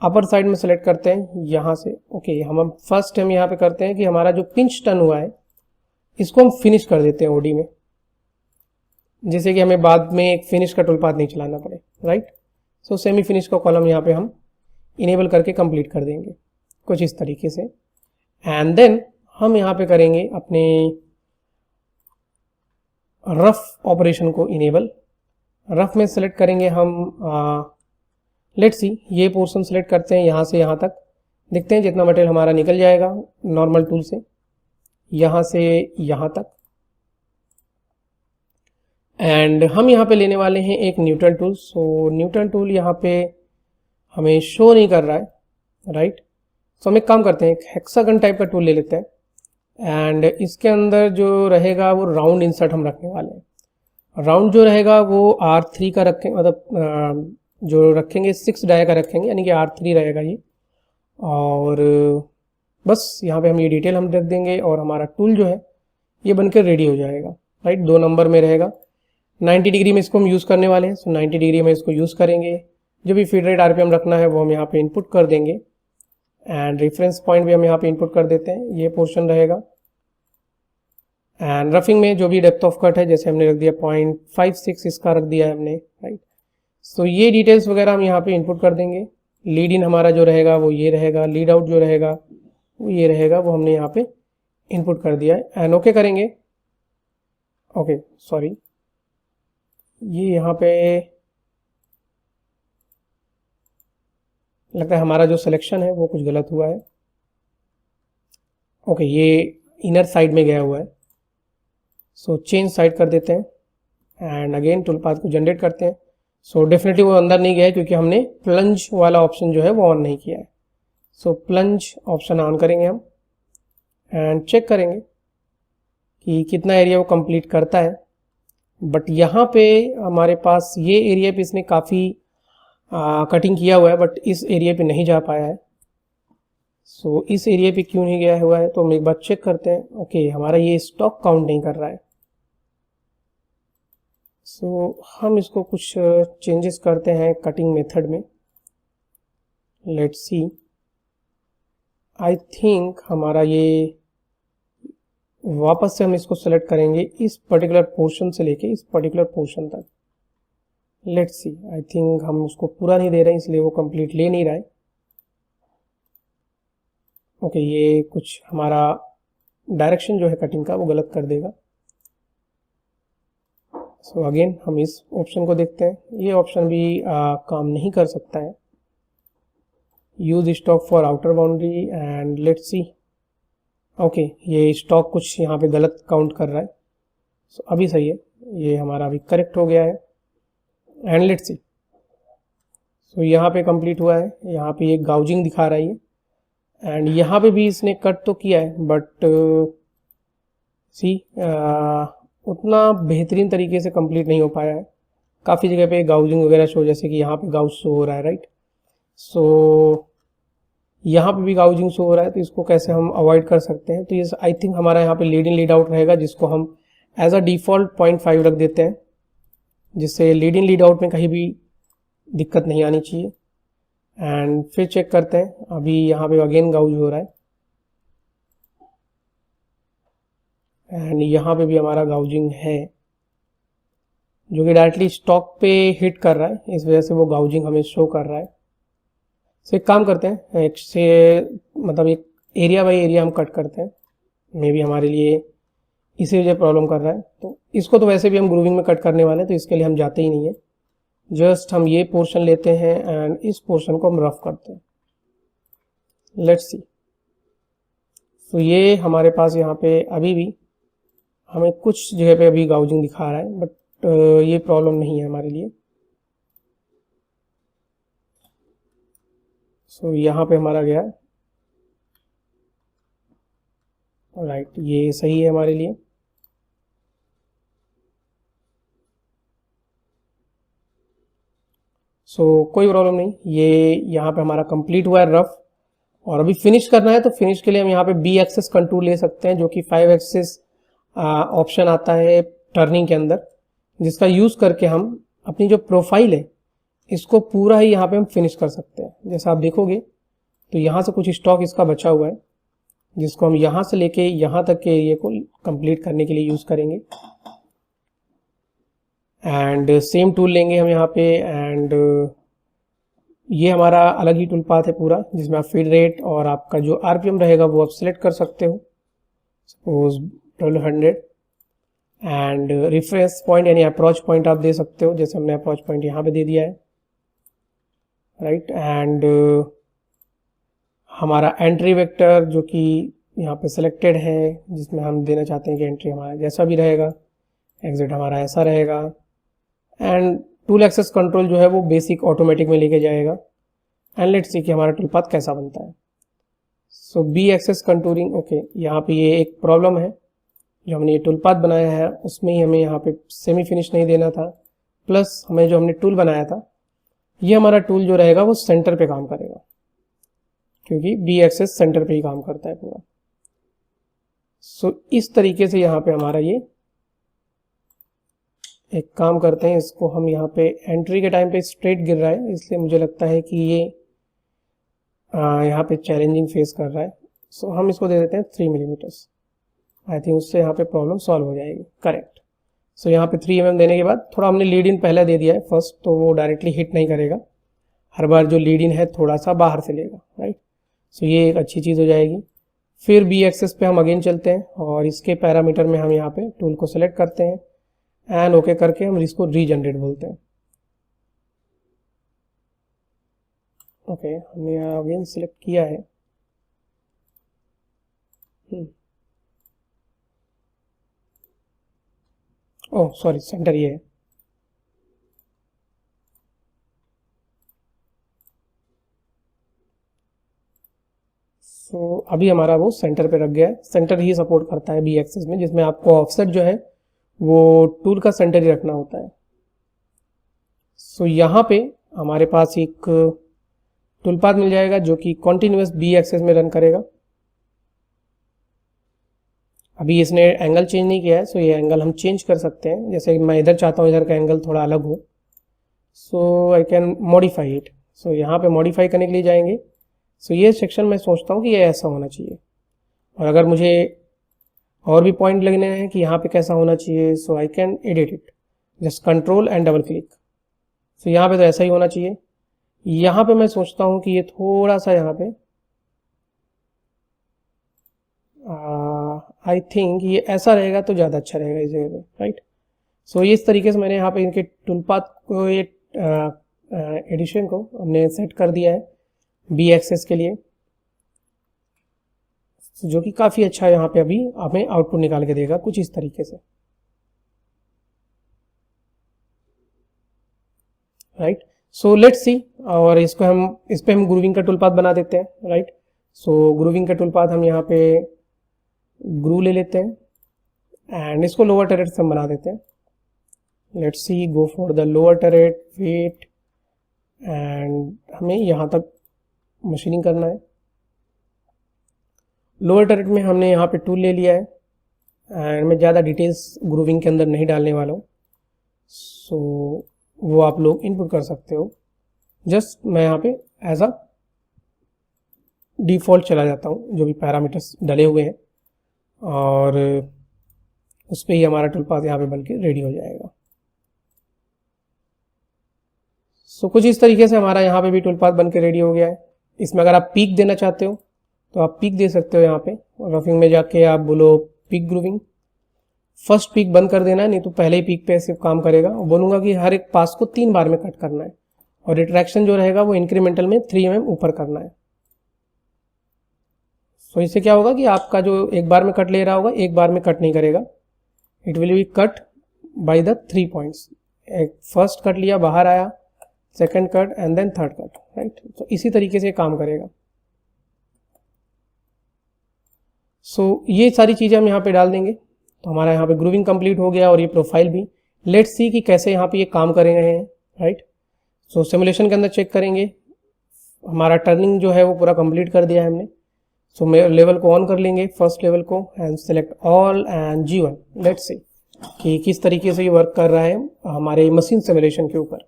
अपर साइड में सेलेक्ट करते हैं यहाँ से। ओके, हम फर्स्ट हम यहाँ पे करते हैं कि हमारा जो पिंच टर्न हुआ है इसको हम फिनिश कर देते हैं ओडी में, जैसे कि हमें बाद में एक फिनिश का टूल पाथ नहीं चलाना पड़े, राइट। सो सेमी फिनिश का कॉलम यहाँ पे हम इनेबल करके कंप्लीट कर देंगे कुछ इस तरीके से। एंड देन हम यहाँ पे करेंगे अपने रफ ऑपरेशन को इनेबल। रफ में सेलेक्ट करेंगे हम लेट्स सी, ये पोर्शन सेलेक्ट करते हैं यहाँ से यहाँ तक, देखते हैं जितना मटेरियल हमारा निकल जाएगा नॉर्मल टूल से, यहाँ से यहाँ तक। एंड हम यहाँ पे लेने वाले हैं एक न्यूट्रल टूल। सो न्यूट्रल टूल यहाँ पे हमें शो नहीं कर रहा है, राइट। सो हम एक काम करते हैं, एक हेक्सागन टाइप का टूल ले लेते हैं एंड इसके अंदर जो रहेगा वो राउंड इंसर्ट हम रखने वाले हैं। राउंड जो रहेगा वो R3 का रखें, मतलब जो रखेंगे 6 डाई का रखेंगे, यानी कि R3 रहेगा ये। और बस यहाँ पे हम ये डिटेल हम रख देंगे और हमारा टूल जो है ये बनकर रेडी हो जाएगा, राइट। 2 नंबर में रहेगा, 90 डिग्री में इसको हम यूज़ करने वाले हैं। सो 90 डिग्री में इसको यूज़ करेंगे, जो भी फीड रेट आरपीएम रखना है वो हम यहाँ पे इनपुट कर देंगे एंड रेफरेंस पॉइंट भी हम यहाँ पे इनपुट कर देते हैं, ये पोर्शन रहेगा। एंड रफिंग में जो भी डेप्थ ऑफ कट है, जैसे हमने रख दिया 0.56 इसका रख दिया है हमने, राइट। सो ये डिटेल्स वगैरह हम यहाँ पे इनपुट कर देंगे। लीड इन हमारा जो रहेगा वो ये रहेगा, लीड आउट जो रहेगा वो ये रहेगा, वो हमने यहाँ पे इनपुट कर दिया है एंड ओके करेंगे। ओके सॉरी, ये यहाँ पे लगता है हमारा जो सिलेक्शन है वो कुछ गलत हुआ है। ओके, ये इनर साइड में गया हुआ है, सो चेंज साइड कर देते हैं एंड अगेन टूल पाथ को जनरेट करते हैं। सो डेफिनेटली वो अंदर नहीं गया है क्योंकि हमने प्लंज वाला ऑप्शन जो है वो ऑन नहीं किया है। सो प्लंज ऑप्शन ऑन करेंगे हम एंड चेक करेंगे कि कितना एरिया वो कंप्लीट करता है। बट यहाँ पे हमारे पास ये एरिया पे इसने काफ़ी कटिंग किया हुआ है, बट इस एरिया पे नहीं जा पाया है। सो इस एरिया पे क्यों नहीं गया हुआ है तो हम एक बार चेक करते हैं। ओके, हमारा ये स्टॉक काउंट नहीं कर रहा है। सो हम इसको कुछ चेंजेस करते हैं कटिंग मेथड में। लेट्स सी, आई थिंक हमारा ये वापस से हम इसको सेलेक्ट करेंगे इस पर्टिकुलर पोर्शन से लेके इस पर्टिकुलर पोर्शन तक। लेट्स सी, आई थिंक हम उसको पूरा नहीं दे रहे हैं इसलिए वो कंप्लीट ले नहीं रहा है। ओके, ये कुछ हमारा डायरेक्शन जो है कटिंग का वो गलत कर देगा। सो अगेन हम इस ऑप्शन को देखते हैं। ये ऑप्शन भी काम नहीं कर सकता है। Use stock for outer boundary and let's see. Okay, ये स्टॉक कुछ यहाँ पे गलत काउंट कर रहा है। सो अभी सही है, ये हमारा अभी करेक्ट हो गया है एंड लेट्स सी। सो यहाँ पे कंप्लीट हुआ है, यहाँ पे ये गाउजिंग दिखा रहा है एंड यहाँ पे भी इसने कट तो किया है बट सी उतना बेहतरीन तरीके से कंप्लीट नहीं हो पाया है। काफ़ी जगह पे गाउजिंग वगैरह शो, जैसे कि यहाँ पे गाउज शो हो रहा है, राइट। सो यहाँ पे भी गाउजिंग शो हो रहा है, तो इसको कैसे हम अवॉइड कर सकते हैं। तो ये आई थिंक हमारा यहाँ पे लीड इन लीड आउट रहेगा, जिसको हम एज अ डिफ़ॉल्ट 0.5 रख देते हैं, जिससे लीड इन लीड आउट में कहीं भी दिक्कत नहीं आनी चाहिए। एंड फिर चेक करते हैं, अभी यहाँ पे अगेन गाउज हो रहा है एंड यहाँ पे भी हमारा गाउजिंग है, जो कि डायरेक्टली स्टॉक पे हिट कर रहा है, इस वजह से वो गाउजिंग हमें शो कर रहा है। तो एक काम करते हैं, एक से मतलब एक एरिया बाई एरिया हम कट करते हैं। मे बी हमारे लिए इसी वजह प्रॉब्लम कर रहा है। तो इसको तो वैसे भी हम ग्रूविंग में कट करने वाले हैं, तो इसके लिए हम जाते ही नहीं है। जस्ट हम ये पोर्शन लेते हैं एंड इस पोर्शन को हम रफ करते हैं। लेट्स सी। तो ये हमारे पास यहाँ पे अभी भी हमें कुछ जगह पे अभी गाउजिंग दिखा रहा है, बट ये प्रॉब्लम नहीं है हमारे लिए। सो यहाँ पे हमारा गया राइट, ये सही है हमारे लिए। सो कोई प्रॉब्लम नहीं, ये यहाँ पे हमारा कंप्लीट हुआ है रफ। और अभी फिनिश करना है, तो फिनिश के लिए हम यहाँ पे बी एक्सेस कंटूर ले सकते हैं, जो कि 5 एक्सेस ऑप्शन आता है टर्निंग के अंदर, जिसका यूज़ करके हम अपनी जो प्रोफाइल है इसको पूरा ही यहाँ पे हम फिनिश कर सकते हैं। जैसा आप देखोगे तो यहाँ से कुछ स्टॉक इसका बचा हुआ है, जिसको हम यहाँ से लेके यहाँ तक के एरिया को कंप्लीट करने के लिए यूज़ करेंगे। एंड सेम टूल लेंगे हम यहाँ पे एंड ये हमारा अलग ही टूल पाथ है पूरा, जिसमें आप फीड रेट और आपका जो आरपीएम रहेगा वो आप सिलेक्ट कर सकते हो, सपोज 1200। एंड रेफरेंस पॉइंट यानी अप्रोच पॉइंट आप दे सकते हो, जैसे हमने अप्रोच पॉइंट यहाँ पे दे दिया है, राइट। एंड हमारा एंट्री वेक्टर जो कि यहाँ पे सिलेक्टेड है, जिसमें हम देना चाहते हैं कि एंट्री हमारा जैसा भी रहेगा, एग्जिट हमारा ऐसा रहेगा। एंड टूल एक्सेस कंट्रोल जो है वो बेसिक ऑटोमेटिक में लेके जाएगा। एंड लेट्स सी कि हमारा टूल पाथ कैसा बनता है। सो बी एक्सेस कंटूरिंग, ओके, यहाँ पे ये एक प्रॉब्लम है, जो हमने ये टूल पाथ बनाया है उसमें ही हमें यहाँ पे सेमी फिनिश नहीं देना था, प्लस हमें जो हमने टूल बनाया था ये हमारा टूल जो रहेगा वो सेंटर पे काम करेगा, क्योंकि बी एक्सेस सेंटर पे ही काम करता है पूरा। सो इस तरीके से यहाँ पे हमारा ये एक काम करते हैं, इसको हम यहाँ पे एंट्री के टाइम पे स्ट्रेट गिर रहा है, इसलिए मुझे लगता है कि ये यहाँ पे चैलेंजिंग फेस कर रहा है। सो हम इसको दे देते हैं 3 मिलीमीटर्स। आई थिंक उससे यहाँ पे प्रॉब्लम सॉल्व हो जाएगी, करेक्ट। सो यहाँ पे 3 mm देने के बाद थोड़ा हमने लीड इन पहले दे दिया है फर्स्ट, तो वो डायरेक्टली हिट नहीं करेगा, हर बार जो लीड इन है थोड़ा सा बाहर से लेगा, राइट। सो ये एक अच्छी चीज़ हो जाएगी। फिर बी एक्सेस पे हम अगेन चलते हैं और इसके पैरामीटर में हम यहाँ पे टूल को सेलेक्ट करते हैं एंड ओके करके हम इसको रीजनरेट बोलते हैं। ओके हमने यहाँ अगेन सिलेक्ट किया है। ओह सॉरी, सेंटर ये है। सो अभी हमारा वो सेंटर पे रख गया है। सेंटर ही सपोर्ट करता है बी एक्सेस में, जिसमें आपको ऑफसेट जो है वो टूल का सेंटर ही रखना होता है। सो यहाँ पे हमारे पास एक टूल पाथ मिल जाएगा जो कि कॉन्टिन्यूस बी एक्सेस में रन करेगा। अभी इसने एंगल चेंज नहीं किया है, सो ये एंगल हम चेंज कर सकते हैं। जैसे मैं इधर चाहता हूँ इधर का एंगल थोड़ा अलग हो, सो आई कैन मॉडिफाई इट। सो यहाँ पे मॉडिफाई करने के लिए जाएंगे। सो ये सेक्शन मैं सोचता हूँ कि ये ऐसा होना चाहिए, और अगर मुझे और भी पॉइंट लगने हैं कि यहाँ पे कैसा होना चाहिए, so I can edit it, just control and double click. So यहाँ पे तो ऐसा ही होना चाहिए। यहाँ पे मैं सोचता हूँ कि ये थोड़ा सा यहाँ पे आई थिंक ये ऐसा रहेगा तो ज़्यादा अच्छा रहेगा इस जगह पे, राइट। सो इस तरीके से मैंने यहाँ पे इनके टूल पाथ को, ये एडिशन को हमने सेट कर दिया है बी एक्सेस के लिए, जो कि काफ़ी अच्छा यहाँ पे अभी हमें आउटपुट निकाल के देगा कुछ इस तरीके से, राइट। सो लेट्स सी, और इसको हम इस पे हम ग्रूविंग का टूल पाथ बना देते हैं, राइट। सो ग्रूविंग का टूल पाथ हम यहाँ पे ग्रू ले लेते हैं एंड इसको लोअर टरेट से हम बना देते हैं। Let's see, go for the lower turret, wait, and हमें यहाँ तक मशीनिंग करना है। लोअर टरेट में हमने यहाँ पे टूल ले लिया है एंड मैं ज़्यादा डिटेल्स ग्रूविंग के अंदर नहीं डालने वाला हूँ, सो वो आप लोग इनपुट कर सकते हो। जस्ट मैं यहाँ पे एज अ डिफ़ॉल्ट चला जाता हूँ, जो भी पैरामीटर्स डले हुए हैं, और उस पर ही हमारा टूल पाथ यहाँ पे बन के रेडी हो जाएगा। सो कुछ इस तरीके से हमारा यहाँ पे भी टूल पाथ बन के रेडी हो गया है। इसमें अगर आप पीक देना चाहते हो तो आप पीक दे सकते हो। यहाँ पे रफिंग में जाके आप बोलो पीक ग्रूविंग, फर्स्ट पीक बंद कर देना है, नहीं तो पहले ही पीक पे सिर्फ काम करेगा। और बोलूँगा कि हर एक पास को 3 बार में कट करना है, और रिट्रैक्शन जो रहेगा वो इंक्रीमेंटल में 3 mm ऊपर करना है। सो इससे क्या होगा कि आपका जो एक बार में कट ले रहा होगा एक बार में कट नहीं करेगा, it will be cut by the 3 points. एक फर्स्ट कट लिया, बाहर आया, second cut and then third cut, right. तो इसी तरीके से काम करेगा। सो ये सारी चीज़ें हम यहाँ पे डाल देंगे, तो हमारा यहाँ पे ग्रूविंग कंप्लीट हो गया और ये प्रोफाइल भी। लेट्स सी कि कैसे यहाँ पे ये काम कर रहे हैं, राइट। सो सिमुलेशन के अंदर चेक करेंगे, हमारा टर्निंग जो है वो पूरा कंप्लीट कर दिया है हमने। सो लेवल को ऑन कर लेंगे, फर्स्ट लेवल को, and select all and G1। Let's see कि किस तरीके से ये वर्क कर रहा है हमारे मशीन सिमुलेशन के ऊपर।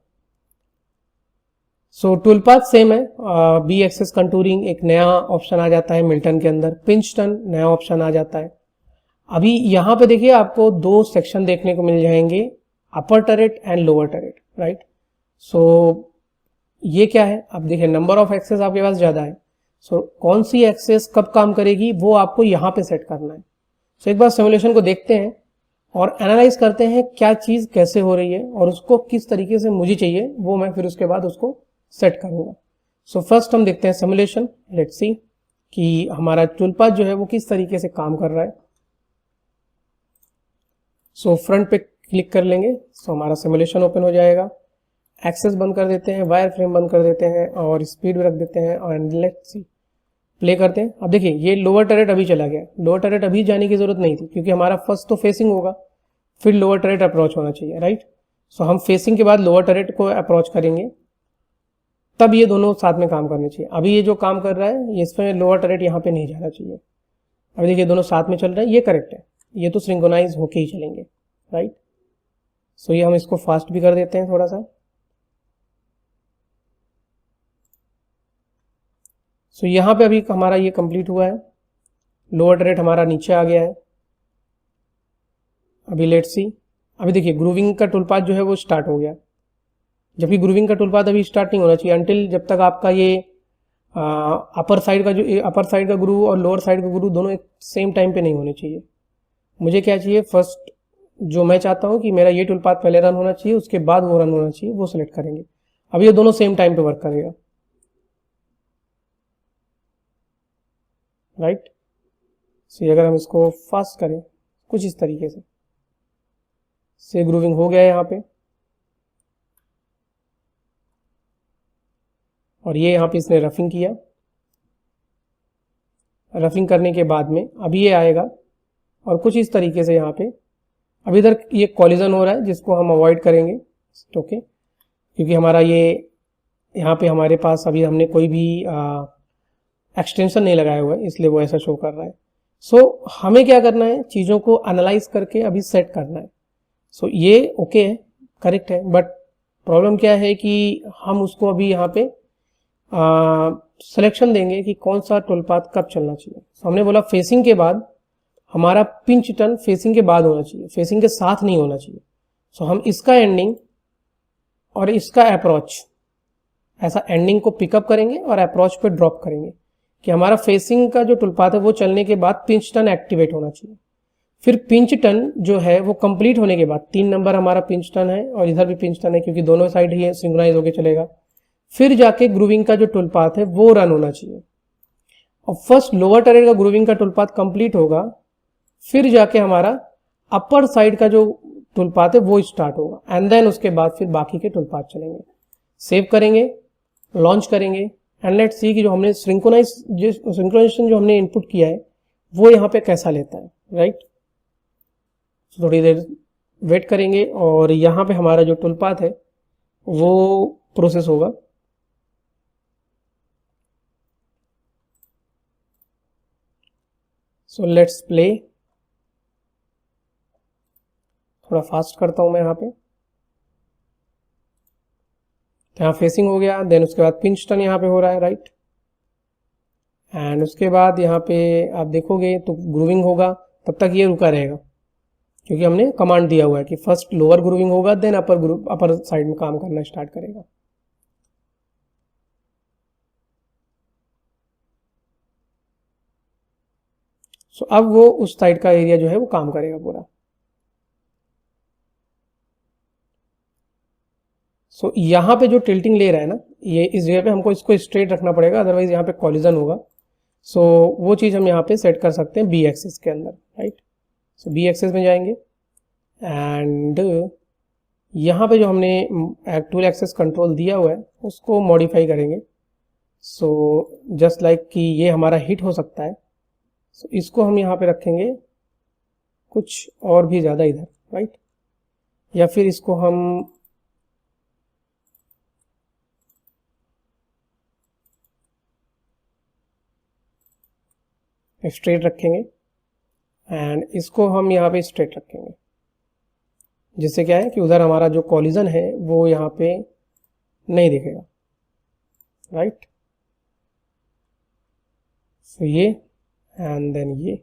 सो टूल पाथ सेम है, बी एक्सेस कंटूरिंग एक नया ऑप्शन आ जाता है मिल्टन के अंदर, पिंच टर्न नया ऑप्शन आ जाता है। अभी यहाँ पे देखिए आपको 2 सेक्शन देखने को मिल जाएंगे, upper turret and lower turret, right. So ये क्या है, अब देखिए नंबर ऑफ एक्सेस आपके पास ज़्यादा है, सो कौन सी एक्सेस कब काम करेगी वो आपको यहाँ पे सेट करना है। सो एक बार सिमुलेशन को देखते हैं और एनालाइज करते हैं क्या चीज़ कैसे हो रही है और उसको किस तरीके से मुझे चाहिए, वो मैं फिर उसके बाद उसको सेट करूँगा। सो फर्स्ट हम देखते हैं सिमुलेशन। लेट्स सी कि हमारा टूल पाथ जो है वो किस तरीके से काम कर रहा है। सो फ्रंट पे क्लिक कर लेंगे, सो हमारा सिमुलेशन ओपन हो जाएगा। एक्सेस बंद कर देते हैं, वायर फ्रेम बंद कर देते हैं और स्पीड भी रख देते हैं, और लेट्स सी प्ले करते हैं। अब देखिए ये लोअर टरेट अभी चला गया, लोअर टरेट अभी जाने की जरूरत नहीं थी क्योंकि हमारा फर्स्ट तो फेसिंग होगा, फिर लोअर टरेट अप्रोच होना चाहिए, राइट। सो हम फेसिंग के बाद लोअर टरेट को अप्रोच करेंगे, तब ये दोनों साथ में काम करने चाहिए। अभी ये जो काम कर रहा है ये इसमें लोअर टरेट यहाँ पे नहीं जाना चाहिए। अभी देखिए दोनों साथ में चल रहे हैं, ये करेक्ट है, ये तो सिंक्रोनाइज होके ही चलेंगे, राइट। सो ये हम इसको फास्ट भी कर देते हैं थोड़ा सा। सो यहाँ पे अभी हमारा ये कंप्लीट हुआ है, लोअर टरेट हमारा नीचे आ गया है। अभी लेट्स सी अभी देखिए ग्रूविंग का टूल पाथ जो है वो स्टार्ट हो गया, जबकि ग्रूविंग का टूल पाथ अभी स्टार्ट नहीं होना चाहिए अनटिल जब तक आपका ये अपर साइड का जो अपर साइड का ग्रूव और लोअर साइड का ग्रूव दोनों एक सेम टाइम पे नहीं होने चाहिए। मुझे क्या चाहिए, फर्स्ट जो मैं चाहता हूँ कि मेरा ये टूल पाथ पहले रन होना चाहिए, उसके बाद वो रन होना चाहिए, वो सिलेक्ट करेंगे। अब ये दोनों सेम टाइम पे वर्क करेगा, राइट। सो अगर हम इसको फास्ट करें कुछ इस तरीके से ग्रूविंग हो गया है यहाँ पे, और ये यहाँ पे इसने रफिंग किया। रफिंग करने के बाद में अभी ये आएगा और कुछ इस तरीके से यहाँ पे अब इधर ये कॉलिजन हो रहा है जिसको हम अवॉइड करेंगे, ओके, क्योंकि हमारा ये यहाँ पे हमारे पास अभी हमने कोई भी एक्सटेंशन नहीं लगाया हुआ है, इसलिए वो ऐसा शो कर रहा है। सो हमें क्या करना है, चीज़ों को एनालाइज करके अभी सेट करना है। सो ये ओके है, करेक्ट है, बट प्रॉब्लम क्या है कि हम उसको अभी यहाँ पे सिलेक्शन देंगे कि कौन सा टूल पाथ कब चलना चाहिए। सो हमने बोला फेसिंग के बाद हमारा पिंच टर्न फेसिंग के बाद होना चाहिए, फेसिंग के साथ नहीं होना चाहिए। सो हम इसका एंडिंग और इसका अप्रोच ऐसा एंडिंग को पिकअप करेंगे और अप्रोच पे ड्रॉप करेंगे कि हमारा फेसिंग का जो टूल पाथ है वो चलने के बाद पिंच टर्न एक्टिवेट होना चाहिए। फिर पिंच टर्न जो है वो कंप्लीट होने के बाद 3 नंबर हमारा पिंच टर्न है और इधर भी पिंच टर्न है क्योंकि दोनों साइड ही सिंक्रोनाइज होकर चलेगा। फिर जाके ग्रूविंग का जो टूल पाथ है वो रन होना चाहिए और फर्स्ट लोअर टरेट का ग्रूविंग का टूल पाथ कंप्लीट होगा, फिर जाके हमारा अपर साइड का जो टूल पाथ है वो स्टार्ट होगा एंड देन उसके बाद फिर बाकी के टूल पाथ चलेंगे। सेव करेंगे, लॉन्च करेंगे एंड लेट्स सी कि जो हमने सिंक्रोनाइजेशन जो हमने इनपुट किया है वो यहाँ पे कैसा लेता है, राइट। थोड़ी देर वेट करेंगे और यहाँ पे हमारा जो टूल पाथ है वो प्रोसेस होगा। सो लेट्स प्ले, थोड़ा फास्ट करता हूं मैं यहाँ पे। तो यहाँ फेसिंग हो गया, देन उसके बाद पिंच टर्न यहाँ पे हो रहा है, राइट। एंड उसके बाद यहाँ पे आप देखोगे तो ग्रूविंग होगा, तब तक ये रुका रहेगा क्योंकि हमने कमांड दिया हुआ है कि फर्स्ट लोअर ग्रूविंग होगा देन अपर साइड में काम करना स्टार्ट करेगा। सो अब वो उस साइड का एरिया जो है वो काम करेगा पूरा। सो यहाँ पे जो टिल्टिंग ले रहा है ना, ये इस जगह पे हमको इसको स्ट्रेट रखना पड़ेगा, अदरवाइज यहाँ पे कॉलिजन होगा। सो वो चीज़ हम यहाँ पे सेट कर सकते हैं बी एक्सेस के अंदर, राइट। सो बी एक्सेस में जाएंगे एंड यहाँ पे जो हमने टूल एक्सेस कंट्रोल दिया हुआ है उसको मॉडिफाई करेंगे। सो जस्ट लाइक कि ये हमारा हिट हो सकता है, सो इसको हम यहाँ पे रखेंगे कुछ और भी ज़्यादा इधर, राइट। या फिर इसको हम स्ट्रेट रखेंगे एंड इसको हम यहाँ पे स्ट्रेट रखेंगे, जिससे क्या है कि उधर हमारा जो कॉलिजन है वो यहाँ पे नहीं दिखेगा, राइट। सो ये एंड देन ये।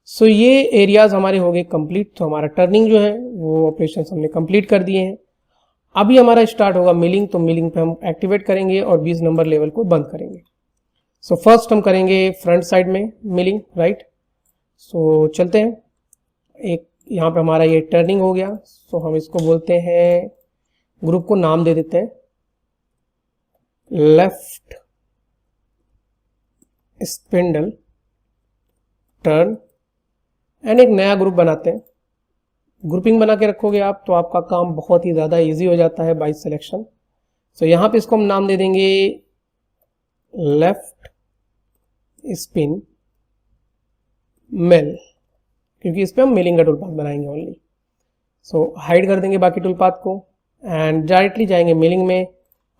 सो ये एरियाज हमारे हो गए कंप्लीट। तो हमारा टर्निंग जो है वो ऑपरेशन हमने कंप्लीट कर दिए हैं। अभी हमारा स्टार्ट होगा मिलिंग, तो मिलिंग पे हम एक्टिवेट करेंगे और 20 नंबर लेवल को बंद करेंगे। सो फर्स्ट हम करेंगे फ्रंट साइड में मिलिंग, राइट। सो चलते हैं, एक यहाँ पे हमारा ये टर्निंग हो गया। सो हम इसको बोलते हैं, ग्रुप को नाम दे देते हैं लेफ्ट स्पिंडल टर्न एंड एक नया ग्रुप बनाते हैं। ग्रुपिंग बना के रखोगे आप तो आपका काम बहुत ही ज़्यादा इजी हो जाता है बाय सिलेक्शन। सो यहाँ पे इसको हम नाम दे देंगे लेफ्ट स्पिन मिल, क्योंकि इस पे हम मिलिंग का टूल पाथ बनाएंगे ओनली। सो हाइड कर देंगे बाकी टूल पाथ को एंड डायरेक्टली जाएंगे मिलिंग में,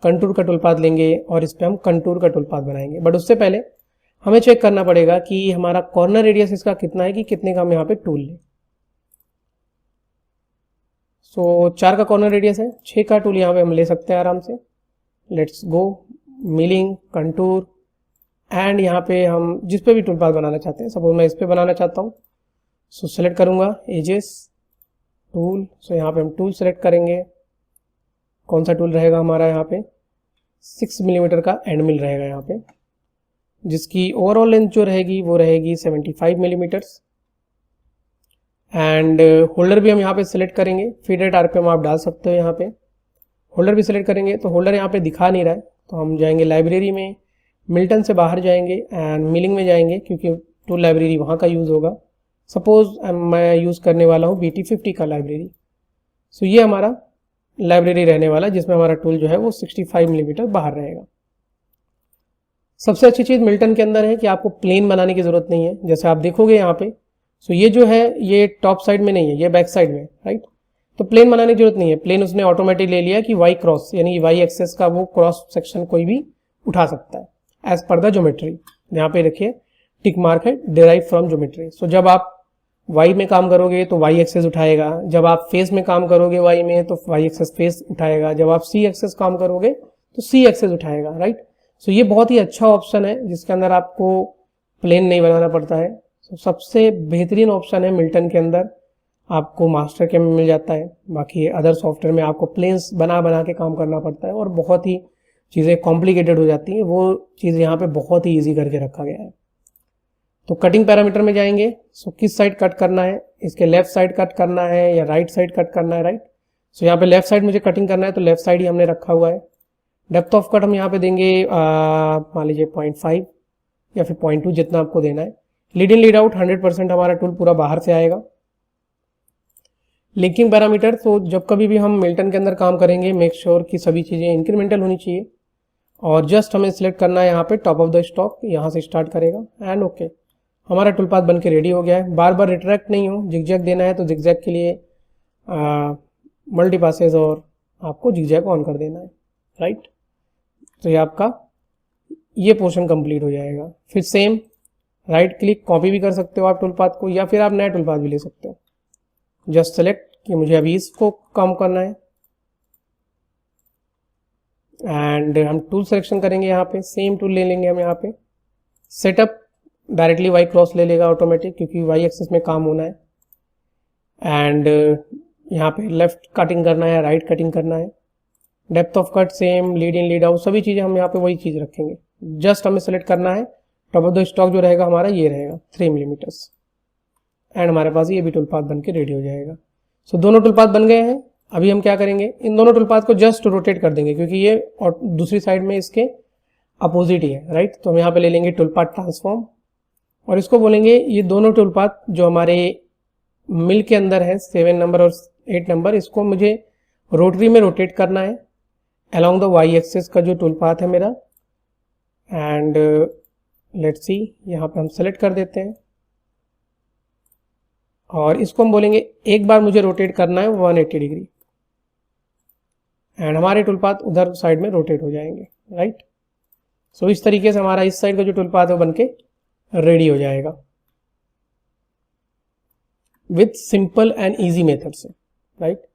कंटूर का टूल पाथ लेंगे और इस पे हम कंटूर का टूल पाथ बनाएंगे। बट उससे पहले हमें चेक करना पड़ेगा कि हमारा कॉर्नर रेडियस इसका कितना है, कि कितने का हम यहाँ पे टूल लें। सो 4 का कॉर्नर रेडियस है, 6 का टूल यहाँ पे हम ले सकते हैं आराम से। Let's go milling, contour and यहाँ पे हम जिस पे भी टूल पाथ बनाना चाहते हैं, सपोज मैं इस पे बनाना चाहता हूँ। सो सेलेक्ट करूँगा एजेस टूल। सो यहाँ पे हम टूल सेलेक्ट करेंगे, कौन सा टूल रहेगा हमारा यहाँ पे 6 मिलीमीटर का एंड मिल रहेगा यहाँ पे, जिसकी ओवरऑल लेंथ जो रहेगी वो रहेगी 75 मिलीमीटर्स। एंड होल्डर भी हम यहाँ पे सिलेक्ट करेंगे, फीड रेट आरपीएम आप डाल सकते हो यहाँ पे। होल्डर भी सिलेक्ट करेंगे, तो होल्डर यहाँ पे दिखा नहीं रहा है, तो हम जाएंगे लाइब्रेरी में, मिल्टन से बाहर जाएंगे एंड मिलिंग में जाएंगे, क्योंकि टूल लाइब्रेरी वहाँ का यूज़ होगा। सपोज मैं यूज़ करने वाला हूँ BT50 का लाइब्रेरी। सो ये हमारा लाइब्रेरी रहने वाला, जिसमें हमारा टूल जो है वो 65 मिलीमीटर बाहर रहेगा। सबसे अच्छी चीज़ मिल्टन के अंदर है कि आपको प्लेन बनाने की ज़रूरत नहीं है, जैसे आप देखोगे यहाँ पे। सो ये जो है ये टॉप साइड में नहीं है, ये बैक साइड में, राइट। तो प्लेन बनाने की जरूरत नहीं है, प्लेन उसने ऑटोमेटिक ले लिया कि वाई क्रॉस, यानी वाई एक्सेस का वो क्रॉस सेक्शन कोई भी उठा सकता है एज पर द ज्योमेट्री। यहाँ पे देखिए टिक मार्क है, डिराइव फ्रॉम ज्योमेट्री। सो जब आप वाई में काम करोगे तो वाई एक्सेस उठाएगा, जब आप फेस में काम करोगे वाई में तो वाई एक्सेस फेस उठाएगा, जब आप सी एक्सेस काम करोगे तो सी एक्सेस उठाएगा, राइट। सो ये बहुत ही अच्छा ऑप्शन है जिसके अंदर आपको प्लेन नहीं बनाना पड़ता है। सो सबसे बेहतरीन ऑप्शन है मिल्टन के अंदर, आपको मास्टर के में मिल जाता है। बाकी अदर सॉफ्टवेयर में आपको प्लेन्स बना बना के काम करना पड़ता है और बहुत ही चीज़ें कॉम्प्लिकेटेड हो जाती हैं, वो चीज़ यहाँ पे बहुत ही ईजी करके रखा गया है। तो कटिंग पैरामीटर में जाएंगे, सो किस साइड कट करना है, इसके लेफ्ट साइड कट करना है या राइट साइड कट करना है, राइट। सो यहाँ पे लेफ्ट साइड मुझे कटिंग करना है, तो लेफ्ट साइड ही हमने रखा हुआ है। डेप्थ ऑफ कट हम यहाँ पे देंगे मान लीजिए 0.5 या फिर 0.2, जितना आपको देना है। लीड इन लीड आउट 100% हमारा टूल पूरा बाहर से आएगा। लिंकिंग पैरामीटर, तो जब कभी भी हम मिल्टन के अंदर काम करेंगे मेक श्योर कि सभी चीज़ें इंक्रीमेंटल होनी चाहिए, और जस्ट हमें सिलेक्ट करना है यहाँ पे टॉप ऑफ द स्टॉक, यहाँ से स्टार्ट करेगा एंड ओके। हमारा टूल पाथ बन के रेडी हो गया है। बार बार रिट्रैक्ट नहीं हो, जिगजैग देना है तो जिगजैग के लिए मल्टी पासेज और आपको जिगजैग ऑन कर देना है, राइट। तो ये आपका ये पोर्शन कंप्लीट हो जाएगा। फिर सेम राइट क्लिक, कॉपी भी कर सकते हो आप टूल पाथ को, या फिर आप नया टूल पाथ भी ले सकते हो। जस्ट सेलेक्ट कि मुझे अभी इसको कम करना है एंड हम टूल सिलेक्शन करेंगे, यहाँ पे सेम टूल ले लेंगे हम यहाँ पे। सेटअप डायरेक्टली वाई क्रॉस ले लेगा ऑटोमेटिक, क्योंकि वाई एक्सेस में काम होना है। एंड यहाँ पे लेफ्ट कटिंग करना है, राइट कटिंग करना है। Depth of cut same, lead in lead out, सभी चीज़ें हम यहाँ पे वही चीज़ रखेंगे। जस्ट हमें सेलेक्ट करना है, टॉप ऑफ द स्टॉक जो रहेगा हमारा ये रहेगा 3 मिलीमीटर्स, एंड हमारे पास ये भी टूल पाथ बन के रेडी हो जाएगा। सो दोनों टूल पाथ बन गए हैं। अभी हम क्या करेंगे, इन दोनों टूल पाथ को जस्ट रोटेट कर देंगे, क्योंकि ये और दूसरी साइड में इसके अपोजिट ही है, राइट। तो हम यहाँ पे ले लेंगे टूल पाथ ट्रांसफॉर्म और इसको बोलेंगे ये दोनों टूल पाथ जो हमारे मिल के अंदर है 7 नंबर और 8 नंबर, इसको मुझे रोटरी में रोटेट करना है अलोंग द वाई एक्सिस का जो टूल पाथ है मेरा। एंड लेट्स सी, यहाँ पे हम सेलेक्ट कर देते हैं और इसको हम बोलेंगे एक बार मुझे रोटेट करना है 180 डिग्री, एंड हमारे टूल पाथ उधर साइड में रोटेट हो जाएंगे, राइट। सो इस तरीके से हमारा इस साइड का जो टूल पाथ है वो बनके रेडी हो जाएगा with simple and easy method से, राइट।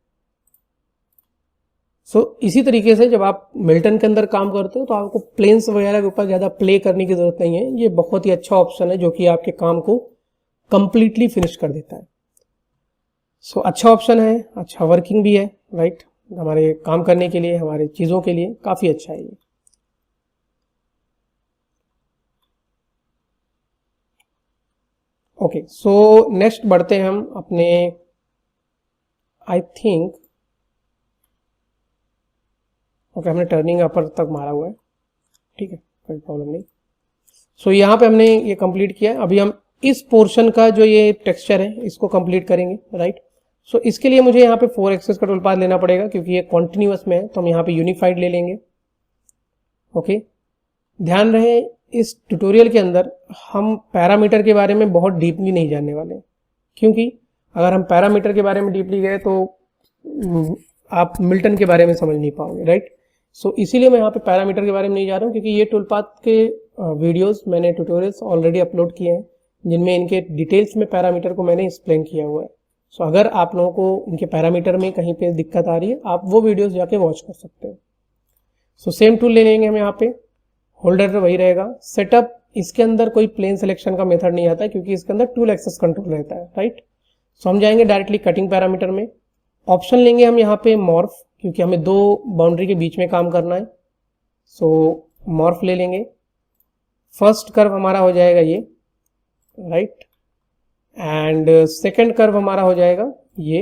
सो इसी तरीके से जब आप मिल्टन के अंदर काम करते हो तो आपको प्लेन्स वगैरह के ऊपर ज़्यादा प्ले करने की ज़रूरत नहीं है। ये बहुत ही अच्छा ऑप्शन है जो कि आपके काम को कंप्लीटली फिनिश कर देता है। सो अच्छा ऑप्शन है, अच्छा वर्किंग भी है, राइट। हमारे काम करने के लिए, हमारे चीज़ों के लिए काफ़ी अच्छा है ये। ओके, सो नेक्स्ट बढ़ते हैं हम अपने, आई थिंक ओके हमने टर्निंग अपर तक मारा हुआ है, ठीक है, कोई प्रॉब्लम नहीं। सो यहाँ पे हमने ये कंप्लीट किया है। अभी हम इस पोर्शन का जो ये टेक्सचर है इसको कंप्लीट करेंगे, राइट। सो इसके लिए मुझे यहाँ पे 4 एक्सेस का टूल पाथ लेना पड़ेगा, क्योंकि ये कॉन्टिन्यूअस में है, तो हम यहाँ पे यूनिफाइड ले लेंगे। ओके, ध्यान रहे इस ट्यूटोरियल के अंदर हम पैरामीटर के बारे में बहुत डीपली नहीं जानने वाले, क्योंकि अगर हम पैरामीटर के बारे में डीपली गए तो आप मिल्टन के बारे में समझ नहीं पाओगे, राइट। सो इसीलिए मैं यहाँ पे पैरामीटर के बारे में नहीं जा रहा हूँ, क्योंकि ये टूल पाथ के वीडियोस मैंने ट्यूटोरियल्स ऑलरेडी अपलोड किए हैं जिनमें इनके डिटेल्स में पैरामीटर को मैंने एक्सप्लेन किया हुआ है। सो अगर आप लोगों को इनके पैरामीटर में कहीं पे दिक्कत आ रही है, आप वो वीडियोस जाके वॉच कर सकते हो। सो सेम टूल ले लेंगे हम यहाँ पे, होल्डर तो वही रहेगा। सेटअप इसके अंदर कोई प्लेन सिलेक्शन का मेथड नहीं आता है क्योंकि इसके अंदर टूल एक्सेस कंट्रोल रहता है, राइट। सो हम जाएंगे डायरेक्टली कटिंग पैरामीटर में, ऑप्शन लेंगे हम यहाँ पे मॉर्फ, क्योंकि हमें दो बाउंड्री के बीच में काम करना है। सो मॉर्फ ले लेंगे, फर्स्ट कर्व हमारा हो जाएगा ये, राइट, एंड सेकंड कर्व हमारा हो जाएगा ये,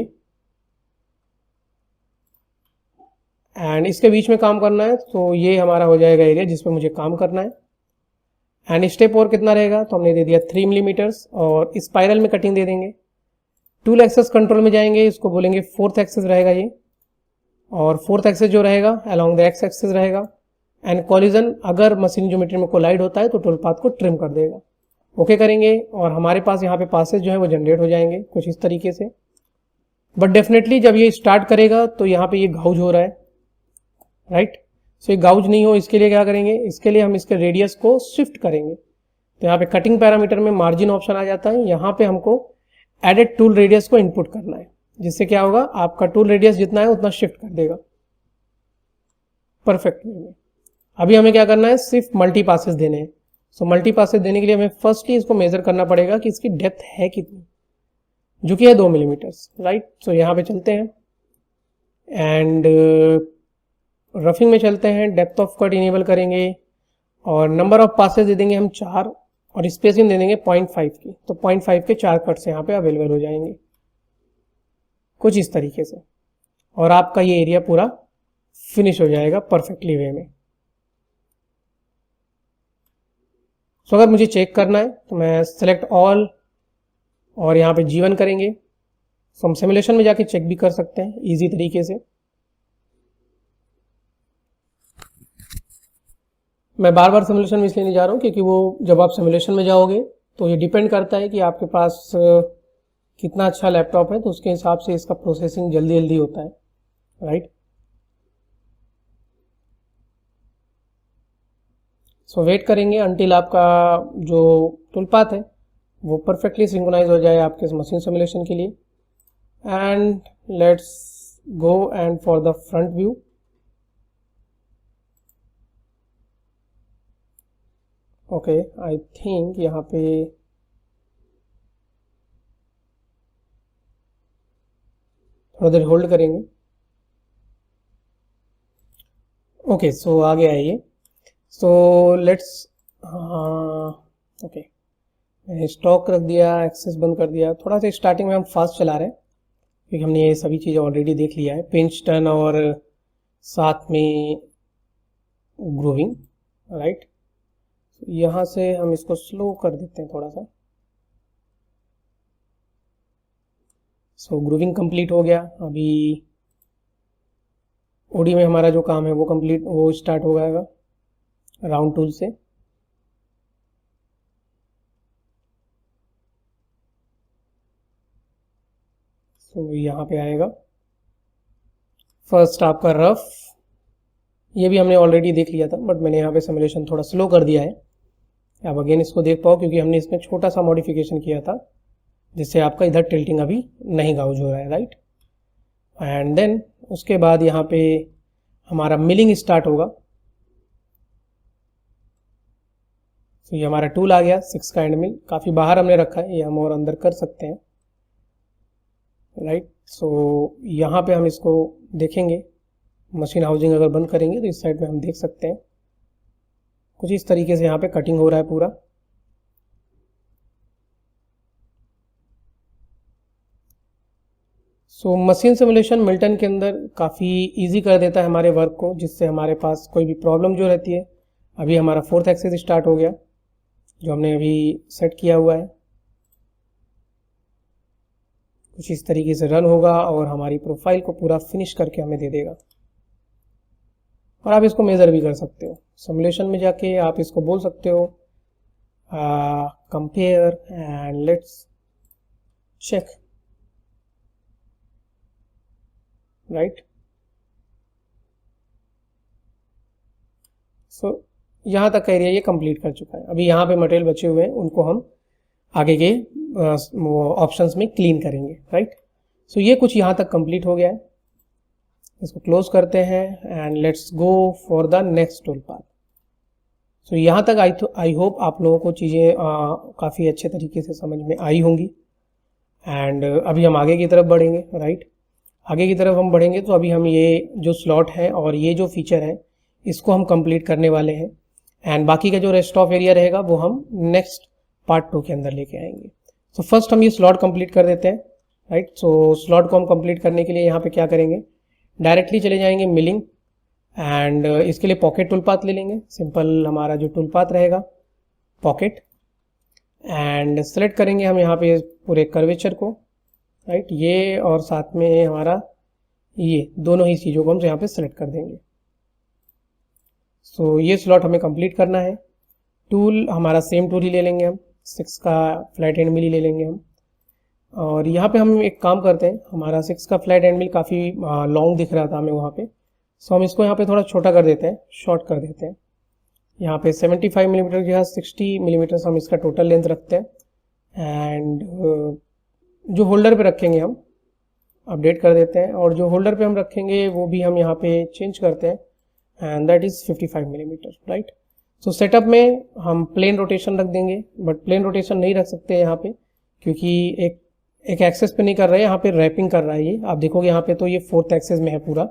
एंड इसके बीच में काम करना है, तो ये हमारा हो जाएगा एरिया जिस पे मुझे काम करना है। एंड स्टेप और कितना रहेगा, तो हमने दे दिया 3 मिलीमीटर्स, और स्पाइरल में कटिंग दे देंगे। टूल एक्सेस कंट्रोल में जाएंगे, इसको बोलेंगे 4th एक्सेस रहेगा ये, और 4th एक्सेस जो रहेगा अलोंग द एक्स एक्सेस रहेगा। एंड कॉलिजन अगर मशीन ज्योमेट्री में कोलाइड होता है तो टूल पाथ को ट्रिम कर देगा। ओके करेंगे, और हमारे पास यहाँ पे पासेज जो है वो जनरेट हो जाएंगे कुछ इस तरीके से। बट डेफिनेटली जब ये स्टार्ट करेगा तो यहाँ पे ये गाउज हो रहा है, राइट। सो ये गाउज नहीं हो, इसके लिए क्या करेंगे, इसके लिए हम इसके रेडियस को शिफ्ट करेंगे। तो यहाँ पे कटिंग पैरामीटर में मार्जिन ऑप्शन आ जाता है, यहाँ पे हमको एडेड टूल रेडियस को इनपुट करना है, जिससे क्या होगा, आपका टूल रेडियस जितना है उतना शिफ्ट कर देगा परफेक्ट वे में। अभी हमें क्या करना है, सिर्फ मल्टी पासेस देने हैं। सो मल्टी पासेस देने के लिए हमें फर्स्टली इसको मेजर करना पड़ेगा कि इसकी डेप्थ है कितनी, जो कि है 2 मिलीमीटर्स, राइट। सो यहाँ पे चलते हैं एंड रफिंग में चलते हैं, डेप्थ ऑफ कट इनेबल करेंगे, और नंबर ऑफ पासेस दे देंगे हम 4, और स्पेसिंग दे देंगे 0.5 की। तो 0.5 के 4 कट्स यहाँ पे अवेलेबल हो जाएंगे कुछ इस तरीके से, और आपका ये एरिया पूरा फिनिश हो जाएगा परफेक्टली वे में। सो अगर मुझे चेक करना है तो मैं सेलेक्ट ऑल और यहाँ पे G1 करेंगे। सो हम सिमुलेशन में जाके चेक भी कर सकते हैं इजी तरीके से। मैं बार बार सिमुलेशन में इसलिए नहीं जा रहा हूँ क्योंकि वो जब आप सिमुलेशन में जाओगे तो ये डिपेंड करता है कि आपके पास कितना अच्छा लैपटॉप है, तो उसके हिसाब से इसका प्रोसेसिंग जल्दी जल्दी होता है, राइट। सो वेट करेंगे अंटिल आपका जो टूल पाथ है वो परफेक्टली सिंक्रोनाइज हो जाए आपके मशीन सिमुलेशन के लिए। And let's go and for the front view. Okay, I think यहाँ पे थोड़ा देर होल्ड करेंगे। ओके, सो आगे आइए। सो लेट्स, ओके, मैंने स्टॉक रख दिया, एक्सेस बंद कर दिया। थोड़ा सा स्टार्टिंग में हम फास्ट चला रहे हैं क्योंकि हमने ये सभी चीज़ें ऑलरेडी देख लिया है, पिंच टर्न और साथ में ग्रूविंग, राइट। यहाँ से हम इसको स्लो कर देते हैं थोड़ा सा। सो ग्रूविंग कंप्लीट हो गया। अभी ओडी में हमारा जो काम है वो स्टार्ट हो जाएगा राउंड टूल से। सो यहाँ पे आएगा फर्स्ट आपका रफ, ये भी हमने ऑलरेडी देख लिया था बट मैंने यहाँ पे सिमुलेशन थोड़ा स्लो कर दिया है। आप अगेन इसको देख पाओ क्योंकि हमने इसमें छोटा सा मॉडिफिकेशन किया था जिससे आपका इधर टिल्टिंग अभी नहीं गाउज हो रहा है, राइट। एंड देन उसके बाद यहाँ पे हमारा मिलिंग स्टार्ट होगा। तो ये हमारा टूल आ गया 6 का एंड मिल, काफ़ी बाहर हमने रखा है, ये हम और अंदर कर सकते हैं, राइट। सो यहाँ पे हम इसको देखेंगे, मशीन हाउसिंग अगर बंद करेंगे तो इस साइड में हम देख सकते हैं कुछ इस तरीके से यहाँ पे कटिंग हो रहा है पूरा। सो मशीन सिमुलेशन मिल्टन के अंदर काफ़ी इजी कर देता है हमारे वर्क को, जिससे हमारे पास कोई भी प्रॉब्लम जो रहती है। अभी हमारा 4th एक्सेस स्टार्ट हो गया जो हमने अभी सेट किया हुआ है, कुछ इस तरीके से रन होगा और हमारी प्रोफाइल को पूरा फिनिश करके हमें दे देगा। और आप इसको मेज़र भी कर सकते हो सिमुलेशन में जाके, आप इसको बोल सकते हो compare and let's check, right. So यहाँ तक का एरिया ये कंप्लीट कर चुका है। अभी यहाँ पे मटेरियल बचे हुए हैं, उनको हम आगे के ऑप्शंस में क्लीन करेंगे, राइट। सो ये कुछ यहाँ तक कंप्लीट हो गया है, इसको क्लोज करते हैं and let's go for the next tool path. So यहाँ तक आई होप आप लोगों को चीज़ें काफ़ी अच्छे तरीके से समझ में आई होंगी। एंड अभी हम आगे की तरफ बढ़ेंगे, राइट। आगे की तरफ हम बढ़ेंगे तो अभी हम ये जो स्लॉट है और ये जो फीचर है इसको हम कंप्लीट करने वाले हैं, एंड बाकी का जो रेस्ट ऑफ एरिया रहेगा वो हम नेक्स्ट पार्ट 2 के अंदर लेके आएंगे। सो फर्स्ट हम ये स्लॉट कंप्लीट कर देते हैं, राइट। सो स्लॉट को हम कंप्लीट करने के लिए यहाँ पे क्या करेंगे, डायरेक्टली चले जाएंगे मिलिंग, एंड इसके लिए पॉकेट टूल पाथ ले लेंगे। सिंपल हमारा जो टूल पाथ रहेगा पॉकेट, एंड सेलेक्ट करेंगे हम यहाँ पे पूरे कर्वेचर को, राइट। ये और साथ में हमारा ये दोनों ही चीज़ों को हम यहाँ पे सेलेक्ट कर देंगे। सो ये स्लॉट हमें कंप्लीट करना है। टूल हमारा सेम टूल ही ले लेंगे हम, 6 का फ्लैट एंड मिल ही ले लेंगे हम। और यहाँ पे हम एक काम करते हैं, हमारा 6 का फ्लैट एंड मिल काफ़ी लॉन्ग दिख रहा था हमें वहाँ पे, सो हम इसको यहाँ पे थोड़ा छोटा कर देते हैं, शॉर्ट कर देते हैं। यहाँ पे 75 मिलीमीटर के साथ 60 मिलीमीटर हम इसका टोटल लेंथ रखते हैं, एंड जो होल्डर पे रखेंगे हम अपडेट कर देते हैं, और जो होल्डर पे हम रखेंगे वो भी हम यहाँ पे चेंज करते हैं, and that is 55 millimetre, right. So setup में हम प्लेन रोटेशन रख देंगे, बट प्लेन रोटेशन नहीं रख सकते यहाँ पे क्योंकि एक एक्सेस पे नहीं कर रहे हैं, यहाँ पे रैपिंग कर रहा है ये। आप देखोगे यहाँ पे तो ये 4th एक्सेस में है पूरा,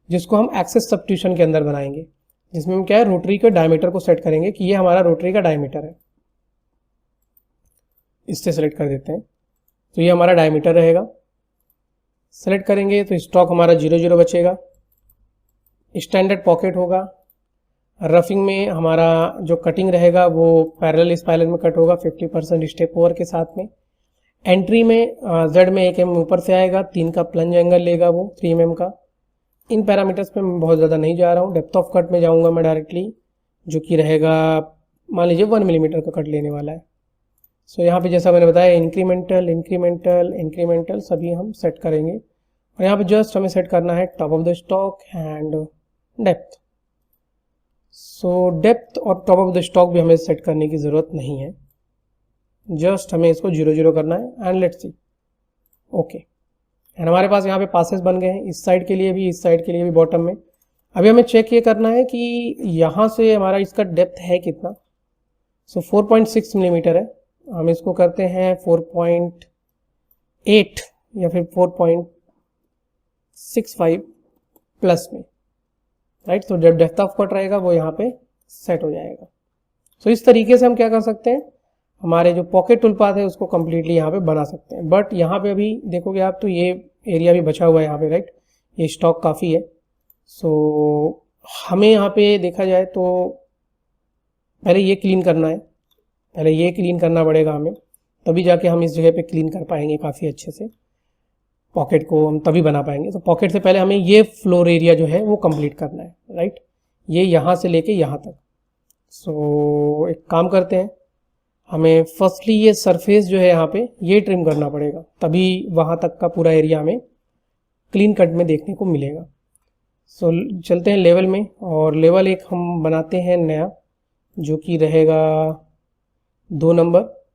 जिसको हम एक्सेस सब्स्टिट्यूशन के अंदर बनाएंगे, जिसमें हम क्या है रोटरी के डायमीटर को सेट करेंगे कि ये हमारा रोटरी का डायमीटर है। इससे सेलेक्ट कर देते हैं, तो ये हमारा डायमीटर रहेगा। सेलेक्ट करेंगे तो स्टॉक हमारा 0 बचेगा। स्टैंडर्ड पॉकेट होगा। रफिंग में हमारा जो कटिंग रहेगा वो पैरेलल स्पाइरल में कट होगा 50% स्टेप ओवर के साथ में। एंट्री में जेड में 1 mm ऊपर से आएगा, 3 का प्लंज एंगल लेगा वो 3 mm का। इन पैरामीटर्स पे मैं बहुत ज़्यादा नहीं जा रहा हूँ, डेप्थ ऑफ कट में जाऊँगा मैं डायरेक्टली, जो कि रहेगा मान लीजिए 1 मिलीमीटर का कट लेने वाला है। सो यहाँ पे जैसा मैंने बताया इंक्रीमेंटल इंक्रीमेंटल इंक्रीमेंटल सभी हम सेट करेंगे, और यहाँ पे जस्ट हमें सेट करना है top of the stock and depth. So depth और टॉप ऑफ द स्टॉक भी हमें सेट करने की ज़रूरत नहीं है, जस्ट हमें इसको 0 करना है, and let's see. Okay, and हमारे पास यहाँ पे पासेस बन गए हैं, इस साइड के लिए भी, इस साइड के लिए भी बॉटम में। अभी हमें चेक ये करना है कि यहाँ से हमारा इसका डेप्थ है कितना। सो 4.6 मिलीमीटर है, हम इसको करते हैं 4.8 या फिर 4.65 प्लस में, राइट। तो जब डेप्थ ऑफ कट रहेगा वो यहाँ पे सेट हो जाएगा। सो इस तरीके से हम क्या कर सकते हैं, हमारे जो पॉकेट टूल पाथ है उसको कम्प्लीटली यहाँ पे बना सकते हैं। बट यहाँ पे अभी देखोगे आप तो ये एरिया भी बचा हुआ है यहाँ पे, राइट। ये स्टॉक काफ़ी है। सो हमें यहाँ पे देखा जाए तो पहले ये क्लीन करना है, पहले ये क्लीन करना पड़ेगा हमें, तभी जाके हम इस जगह पे क्लीन कर पाएंगे काफ़ी अच्छे से। पॉकेट को हम तभी बना पाएंगे। तो पॉकेट से पहले हमें ये फ्लोर एरिया जो है वो कंप्लीट करना है, राइट। ये यहाँ से लेके यहाँ तक। सो एक काम करते हैं, हमें फर्स्टली ये सरफेस जो है यहाँ पे ये ट्रिम करना पड़ेगा, तभी वहाँ तक का पूरा एरिया हमें क्लीन कट में देखने को मिलेगा। सो चलते हैं लेवल में, और लेवल एक हम बनाते हैं नया, जो कि रहेगा 2 नंबर,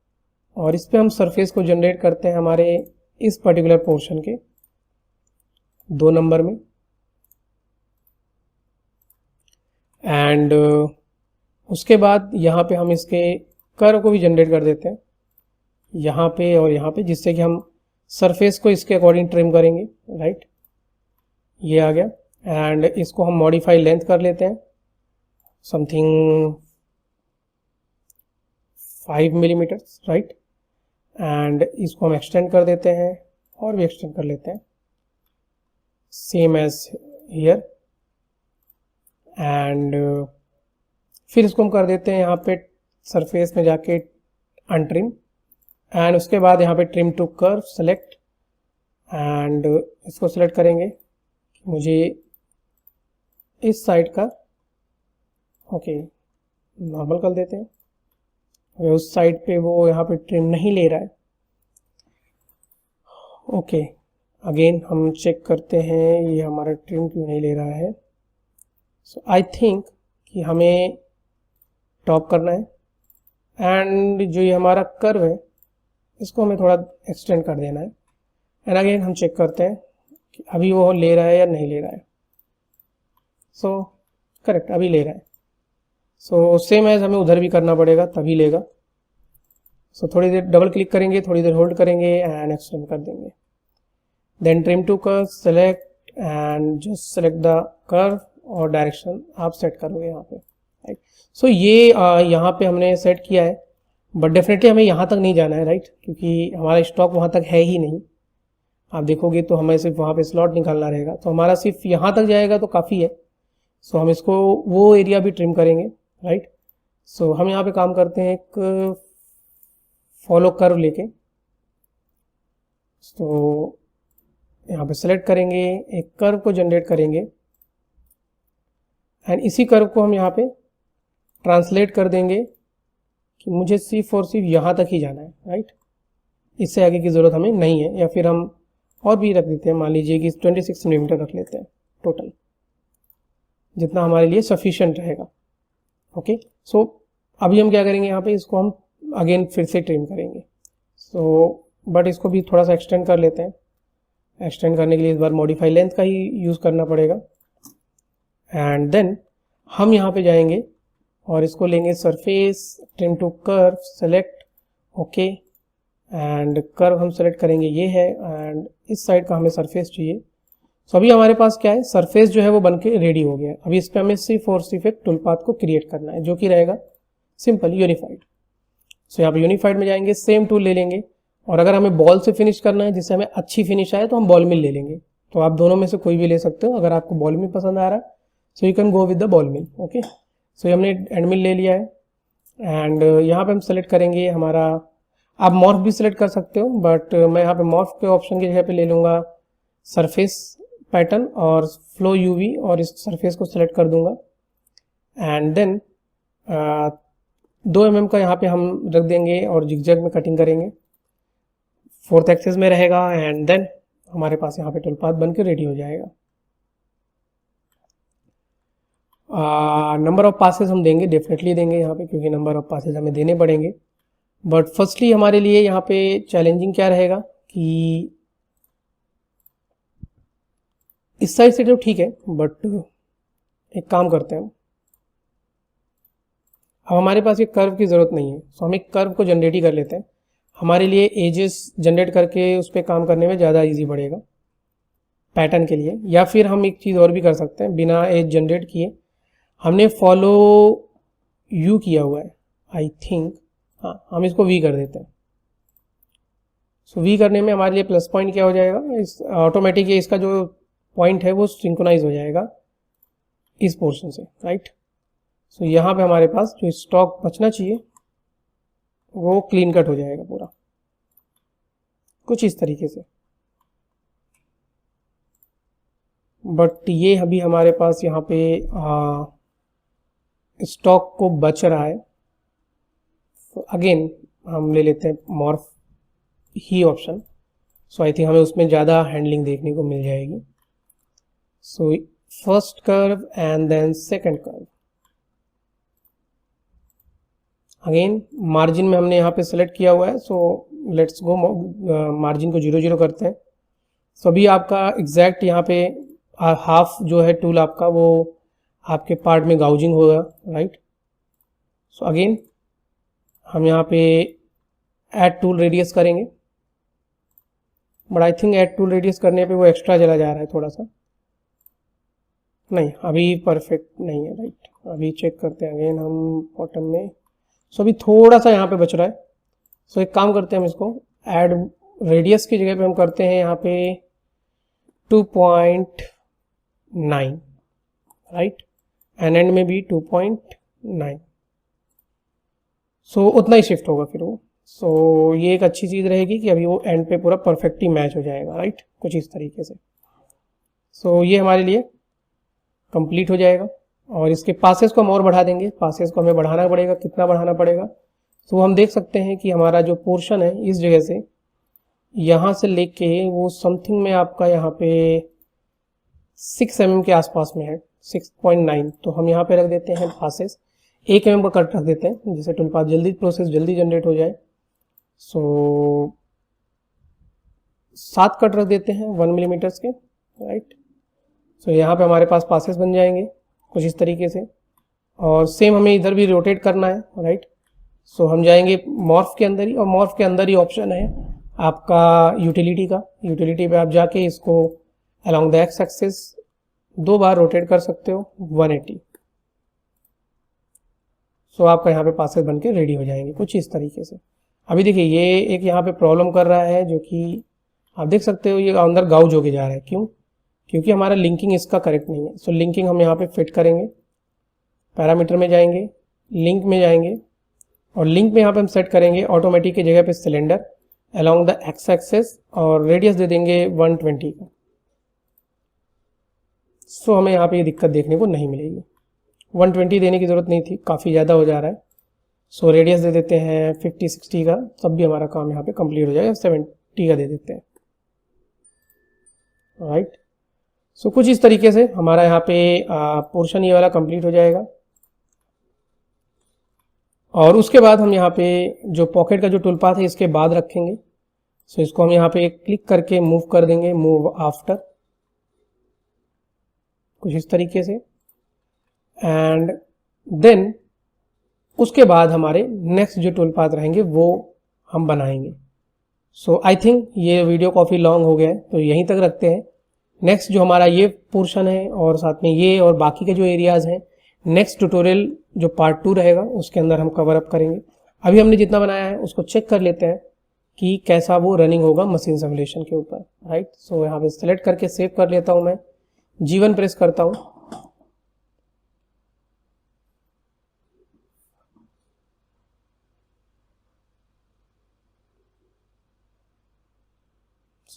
और इस पे हम सरफेस को जनरेट करते हैं हमारे इस पर्टिकुलर पोर्शन के 2 नंबर में। एंड उसके बाद यहाँ पे हम इसके कर्व को भी जनरेट कर देते हैं यहाँ पे और यहाँ पे, जिससे कि हम सरफेस को इसके अकॉर्डिंग ट्रिम करेंगे, राइट। ये आ गया, एंड इसको हम मॉडिफाई लेंथ कर लेते हैं समथिंग 5 मिलीमीटर, राइट। एंड इसको हम एक्सटेंड कर देते हैं और भी एक्सटेंड कर लेते हैं सेम एज हियर, एंड फिर इसको हम कर देते हैं यहाँ पे सरफेस में जाके अनट्रिम, एंड उसके बाद यहाँ पे trim to curve select, and इसको सेलेक्ट करेंगे मुझे इस साइड का, ओके नॉर्मल कर देते हैं। उस साइड पे वो यहाँ पे ट्रिम नहीं ले रहा है, ओके अगेन हम चेक करते हैं ये हमारा ट्रिम क्यों नहीं ले रहा है। सो आई थिंक कि हमें टॉप करना है, एंड जो ये हमारा कर्व है इसको हमें थोड़ा एक्सटेंड कर देना है, एंड अगेन हम चेक करते हैं कि अभी वो ले रहा है या नहीं ले रहा है। सो करेक्ट, अभी ले रहा है। सो सेम एज हमें उधर भी करना पड़ेगा, तभी लेगा। सो थोड़ी देर डबल क्लिक करेंगे, थोड़ी देर होल्ड करेंगे एंड एक्सटेंड कर देंगे। Then trim to curve, select and just select the curve और डायरेक्शन आप सेट करोगे यहाँ पे, राइट। सो ये यहाँ पे हमने सेट किया है, बट डेफिनेटली हमें यहाँ तक नहीं जाना है, राइट, क्योंकि हमारा स्टॉक वहाँ तक है ही नहीं। आप देखोगे तो हमें सिर्फ वहाँ पे स्लॉट निकालना रहेगा, तो हमारा सिर्फ यहाँ तक जाएगा तो काफ़ी है। सो हम इसको वो एरिया भी ट्रिम करेंगे, राइट। सो हम यहाँ पे काम करते हैं एक फॉलो कर्व लेके। तो यहाँ पे सेलेक्ट करेंगे, एक कर्व को जनरेट करेंगे एंड इसी कर्व को हम यहाँ पे ट्रांसलेट कर देंगे कि मुझे सिर्फ और सिर्फ यहाँ तक ही जाना है, राइट। इससे आगे की ज़रूरत हमें नहीं है, या फिर हम और भी रख देते हैं, मान लीजिए कि 26 मिलीमीटर रख लेते हैं टोटल, जितना हमारे लिए सफिशिएंट रहेगा। ओके, सो अभी हम क्या करेंगे, यहाँ पे इसको हम अगेन फिर से ट्रिम करेंगे। सो बट इसको भी थोड़ा सा एक्सटेंड कर लेते हैं। एक्सटेंड करने के लिए इस बार मॉडिफाई लेंथ का ही यूज़ करना पड़ेगा। एंड देन हम यहाँ पे जाएंगे और इसको लेंगे surface, trim to curve, select, okay, and curve हम सेलेक्ट करेंगे, ये है, एंड इस साइड का हमें सरफेस चाहिए। सो अभी हमारे पास क्या है, सरफेस जो है वो बन के रेडी हो गया है। अभी इस पर हमें सिर्फ और सिर्फ एक टूल पाथ को क्रिएट करना है, जो कि रहेगा सिंपल यूनिफाइड। सो यहाँ पे यूनिफाइड में जाएंगे, सेम टूल ले लेंगे, और अगर हमें बॉल से फिनिश करना है जिससे हमें अच्छी फिनिश आए तो हम बॉल मिल ले लेंगे। तो आप दोनों में से कोई भी ले सकते हो। अगर आपको बॉल मिल पसंद आ रहा है so you can go with the ball mill. Okay, so हमने एंड मिल ले लिया है एंड यहाँ पे हम सेलेक्ट करेंगे हमारा, आप मॉर्फ भी सिलेक्ट कर सकते हो, बट मैं यहाँ पे मॉर्फ के ऑप्शन की जगह पे ले लूँगा सरफेस पैटर्न और फ्लो यूवी, और इस सरफेस को सिलेक्ट कर दूंगा। एंड देन 2 mm का यहाँ पे हम रख देंगे और जिगजैग में कटिंग करेंगे, 4th एक्सिस में रहेगा। एंड देन हमारे पास यहाँ पे टूल पाथ बन के रेडी हो जाएगा। नंबर ऑफ पासेस हम देंगे, डेफिनेटली देंगे यहाँ पे, क्योंकि नंबर ऑफ पासेस हमें देने पड़ेंगे। बट फर्स्टली हमारे लिए यहाँ पे चैलेंजिंग क्या रहेगा कि इस साइड से तो ठीक है, बट एक काम करते हैं, अब हमारे पास एक कर्व की ज़रूरत नहीं है, सो हम एक कर्व को जनरेट ही कर लेते हैं। हमारे लिए एजेस जनरेट करके उस पर काम करने में ज़्यादा इजी पड़ेगा पैटर्न के लिए। या फिर हम एक चीज़ और भी कर सकते हैं, बिना एज जनरेट किए हमने फॉलो यू किया हुआ है आई थिंक, हाँ, हम इसको वी कर देते हैं। सो वी करने में हमारे लिए प्लस पॉइंट क्या हो जाएगा, इस ऑटोमेटिक इसका जो पॉइंट है वो सिंक्रोनाइज हो जाएगा इस पोर्शन से, राइट। सो यहाँ पे हमारे पास जो स्टॉक बचना चाहिए वो क्लीन कट हो जाएगा पूरा, कुछ इस तरीके से। बट ये अभी हमारे पास यहाँ पे स्टॉक को बच रहा है, तो अगेन हम ले लेते हैं मॉर्फ ही ऑप्शन। सो आई थिंक हमें उसमें ज़्यादा हैंडलिंग देखने को मिल जाएगी। So first curve and then second curve. Again margin में हमने यहाँ पे सेलेक्ट किया हुआ है, सो लेट्स गो मार्जिन को 0 0 करते हैं। सो अभी आपका एग्जैक्ट यहाँ पे हाफ जो है टूल आपका वो आपके पार्ट में गाउजिंग होगा, राइट। सो अगेन हम यहाँ पे ऐड टूल रेडियस करेंगे, but I think add tool radius करने पे वो एक्स्ट्रा चला जा रहा है थोड़ा सा, नहीं अभी परफेक्ट नहीं है, राइट। अभी चेक करते हैं अगेन हम बॉटम में। सो अभी थोड़ा सा यहाँ पे बच रहा है। सो एक काम करते हैं, हम इसको ऐड रेडियस की जगह पे हम करते हैं यहाँ पे 2.9, राइट, एंड एंड में भी 2.9। सो उतना ही शिफ्ट होगा फिर वो। सो ये एक अच्छी चीज़ रहेगी कि अभी वो एंड पे पूरा परफेक्टली मैच हो जाएगा, राइट, कुछ इस तरीके से। सो ये हमारे लिए कंप्लीट हो जाएगा। और इसके पासेस को हम और बढ़ा देंगे, पासेस को हमें बढ़ाना पड़ेगा, कितना बढ़ाना पड़ेगा। तो हम देख सकते हैं कि हमारा जो पोर्शन है इस जगह से यहाँ से लेके वो समथिंग में आपका यहाँ पे 6 mm के आसपास में है, 6.9। तो हम यहाँ पे रख देते हैं पासेस 1 mm का कट रख देते हैं, जिससे टूल पाथ जल्दी प्रोसेस जल्दी जनरेट हो जाए। सो 7 कट रख देते हैं 1 mm के, राइट। सो यहाँ पे हमारे पास पासेस बन जाएंगे कुछ इस तरीके से। और सेम हमें इधर भी रोटेट करना है, राइट। सो हम जाएंगे मॉर्फ के अंदर ही, और मॉर्फ के अंदर ही ऑप्शन है आपका यूटिलिटी का। यूटिलिटी पे आप जाके इसको along the x axis 2 bar rotate कर सकते हो 180। सो आपका यहाँ पे पासेस बन के रेडी हो जाएंगे कुछ इस तरीके से। अभी देखिए ये एक यहाँ पे प्रॉब्लम कर रहा है, जो कि आप देख सकते हो ये अंदर गाउज होके जा रहा है। क्यों? क्योंकि हमारा लिंकिंग इसका करेक्ट नहीं है। सो लिंकिंग हम यहाँ पे फिट करेंगे, पैरामीटर में जाएंगे, लिंक में जाएंगे, और लिंक में यहाँ पे हम सेट करेंगे ऑटोमेटिक की जगह पे cylinder along the x axis, और रेडियस दे देंगे 120 का। सो हमें यहाँ पे ये दिक्कत देखने को नहीं मिलेगी। 120 देने की ज़रूरत नहीं थी, काफ़ी ज़्यादा हो जा रहा है। सो रेडियस दे देते हैं 50-60 का, तब भी हमारा काम यहाँ पे कंप्लीट हो जाएगा। 70 का दे देते हैं, राइट। सो कुछ इस तरीके से हमारा यहाँ पे पोर्शन ये वाला कंप्लीट हो जाएगा। और उसके बाद हम यहाँ पे जो पॉकेट का जो टूल पाथ है इसके बाद रखेंगे। सो इसको हम यहाँ पे क्लिक करके मूव कर देंगे, मूव आफ्टर, कुछ इस तरीके से। एंड देन उसके बाद हमारे नेक्स्ट जो टूल पाथ रहेंगे वो हम बनाएंगे। सो आई थिंक ये वीडियो काफ़ी लॉन्ग हो गया है, तो यहीं तक रखते हैं। नेक्स्ट जो हमारा ये पोर्शन है और साथ में ये और बाकी के जो एरियाज हैं, नेक्स्ट ट्यूटोरियल जो पार्ट 2 रहेगा उसके अंदर हम कवर अप करेंगे। अभी हमने जितना बनाया है उसको चेक कर लेते हैं कि कैसा वो रनिंग होगा मशीन सिमुलेशन के ऊपर, राइट। सो यहाँ पे सिलेक्ट करके सेव कर लेता हूँ मैं, G1 प्रेस करता हूँ।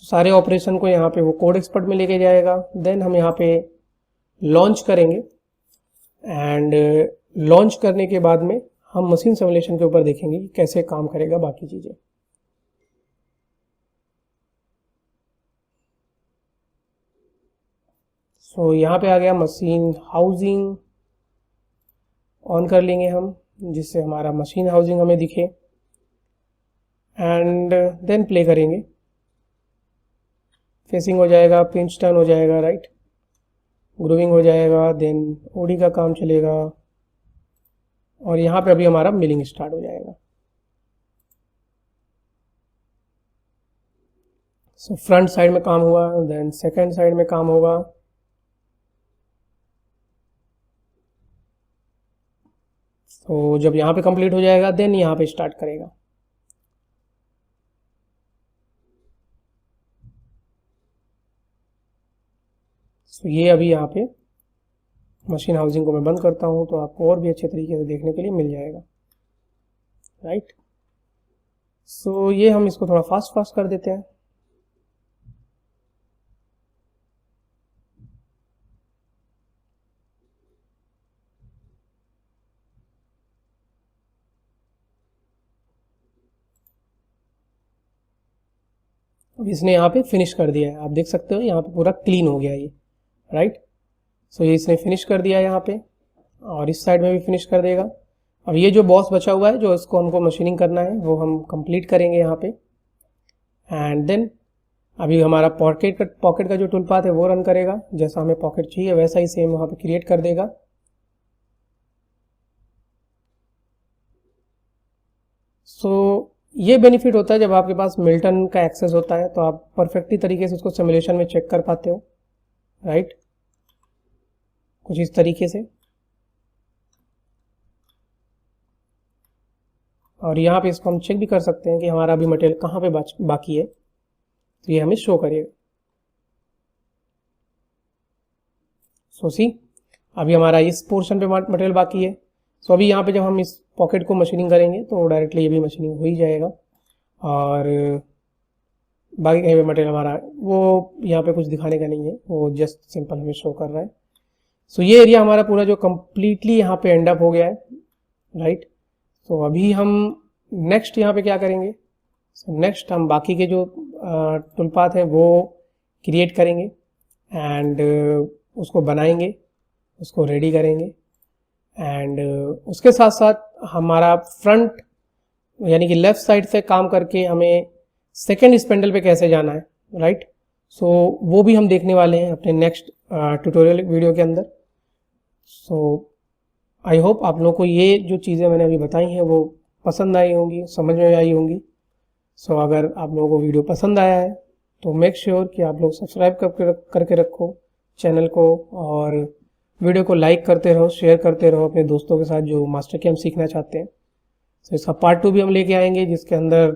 सारे ऑपरेशन को यहाँ पे वो कोड एक्सपर्ट में लेके जाएगा। देन हम यहाँ पे लॉन्च करेंगे, एंड लॉन्च करने के बाद में हम मशीन सिमुलेशन के ऊपर देखेंगे कि कैसे काम करेगा बाकी चीज़ें। सो यहाँ पे आ गया मशीन हाउसिंग, ऑन कर लेंगे हम, जिससे हमारा मशीन हाउसिंग हमें दिखे, एंड देन प्ले करेंगे। फेसिंग हो जाएगा, पिंच टर्न हो जाएगा, राइट, ग्रूविंग हो जाएगा, देन ओडी का काम चलेगा, और यहाँ पे अभी हमारा मिलिंग स्टार्ट हो जाएगा। सो फ्रंट साइड में काम हुआ, देन सेकंड साइड में काम होगा। तो जब यहाँ पे कंप्लीट हो जाएगा देन यहाँ पे स्टार्ट करेगा। सो ये अभी यहाँ पे मशीन हाउसिंग को मैं बंद करता हूँ तो आपको और भी अच्छे तरीके से देखने के लिए मिल जाएगा, राइट। सो ये हम इसको थोड़ा फास्ट कर देते हैं। अब इसने यहाँ पे फिनिश कर दिया है, आप देख सकते हो यहाँ पे पूरा क्लीन हो गया ये, राइट। सो ये इसने फिनिश कर दिया यहाँ पे, और इस साइड में भी फिनिश कर देगा। अब ये जो बॉस बचा हुआ है जो इसको हमको मशीनिंग करना है वो हम कंप्लीट करेंगे यहाँ पे। एंड देन अभी हमारा पॉकेट का जो टूल पाथ है वो रन करेगा, जैसा हमें पॉकेट चाहिए वैसा ही सेम वहाँ पे क्रिएट कर देगा। सो ये बेनिफिट होता है जब आपके पास मिल्टन का एक्सेस होता है, तो आप परफेक्टली तरीके से उसको सिमुलेशन में चेक कर पाते हो, राइट, कुछ इस तरीके से। और यहाँ पे इसको हम चेक भी कर सकते हैं कि हमारा अभी मटेरियल कहाँ पे बाकी है, तो ये हमें शो करेगा। सो सी अभी हमारा इस पोर्शन पे मटेरियल बाकी है। सो अभी यहाँ पे जब हम इस पॉकेट को मशीनिंग करेंगे तो डायरेक्टली ये भी मशीनिंग हो ही जाएगा, और बाकी कहीं पे मटेरियल हमारा वो यहाँ पे कुछ दिखाने का नहीं है, वो जस्ट सिंपल हमें शो कर रहा है। सो ये एरिया हमारा पूरा जो कम्प्लीटली यहाँ पे एंड अप हो गया है, राइट। तो अभी हम नेक्स्ट यहाँ पे क्या करेंगे, नेक्स्ट हम बाकी के जो टूल पाथ हैं वो क्रिएट करेंगे, एंड उसको बनाएंगे, उसको रेडी करेंगे, एंड उसके साथ साथ हमारा फ्रंट यानी कि लेफ्ट साइड से काम करके हमें सेकेंड स्पेंडल पे कैसे जाना है, राइट। सो वो भी हम देखने वाले हैं अपने नेक्स्ट ट्यूटोरियल वीडियो के अंदर। सो आई होप आप लोगों को ये जो चीज़ें मैंने अभी बताई हैं वो पसंद आई होंगी, समझ में आई होंगी। सो अगर आप लोगों को वीडियो पसंद आया है तो मेक श्योर कि आप लोग सब्सक्राइब करके रखो चैनल को, और वीडियो को लाइक करते रहो, शेयर करते रहो अपने दोस्तों के साथ जो मास्टर कैम्प सीखना चाहते हैं। तो इसका पार्ट 2 भी हम लेके आएंगे, जिसके अंदर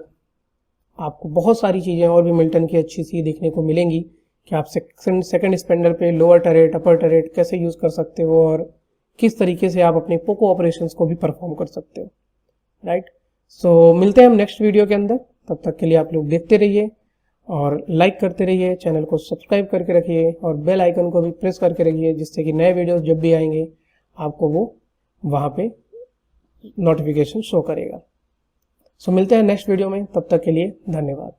आपको बहुत सारी चीज़ें और भी मिल्टन की अच्छी सी देखने को मिलेंगी कि आप सेकंड स्पेंडर पे लोअर टरेट अपर टरेट कैसे यूज़ कर सकते हो और किस तरीके से आप अपने पोको ऑपरेशंस को भी परफॉर्म कर सकते हो, राइट। सो मिलते हैं हम नेक्स्ट वीडियो के अंदर। तब तक के लिए आप लोग देखते रहिए और लाइक करते रहिए, चैनल को सब्सक्राइब करके रखिए और बेल आइकन को भी प्रेस करके रखिए, जिससे कि नए वीडियोस जब भी आएंगे आपको वो वहाँ पे नोटिफिकेशन शो करेगा। सो मिलते हैं नेक्स्ट वीडियो में, तब तक के लिए धन्यवाद।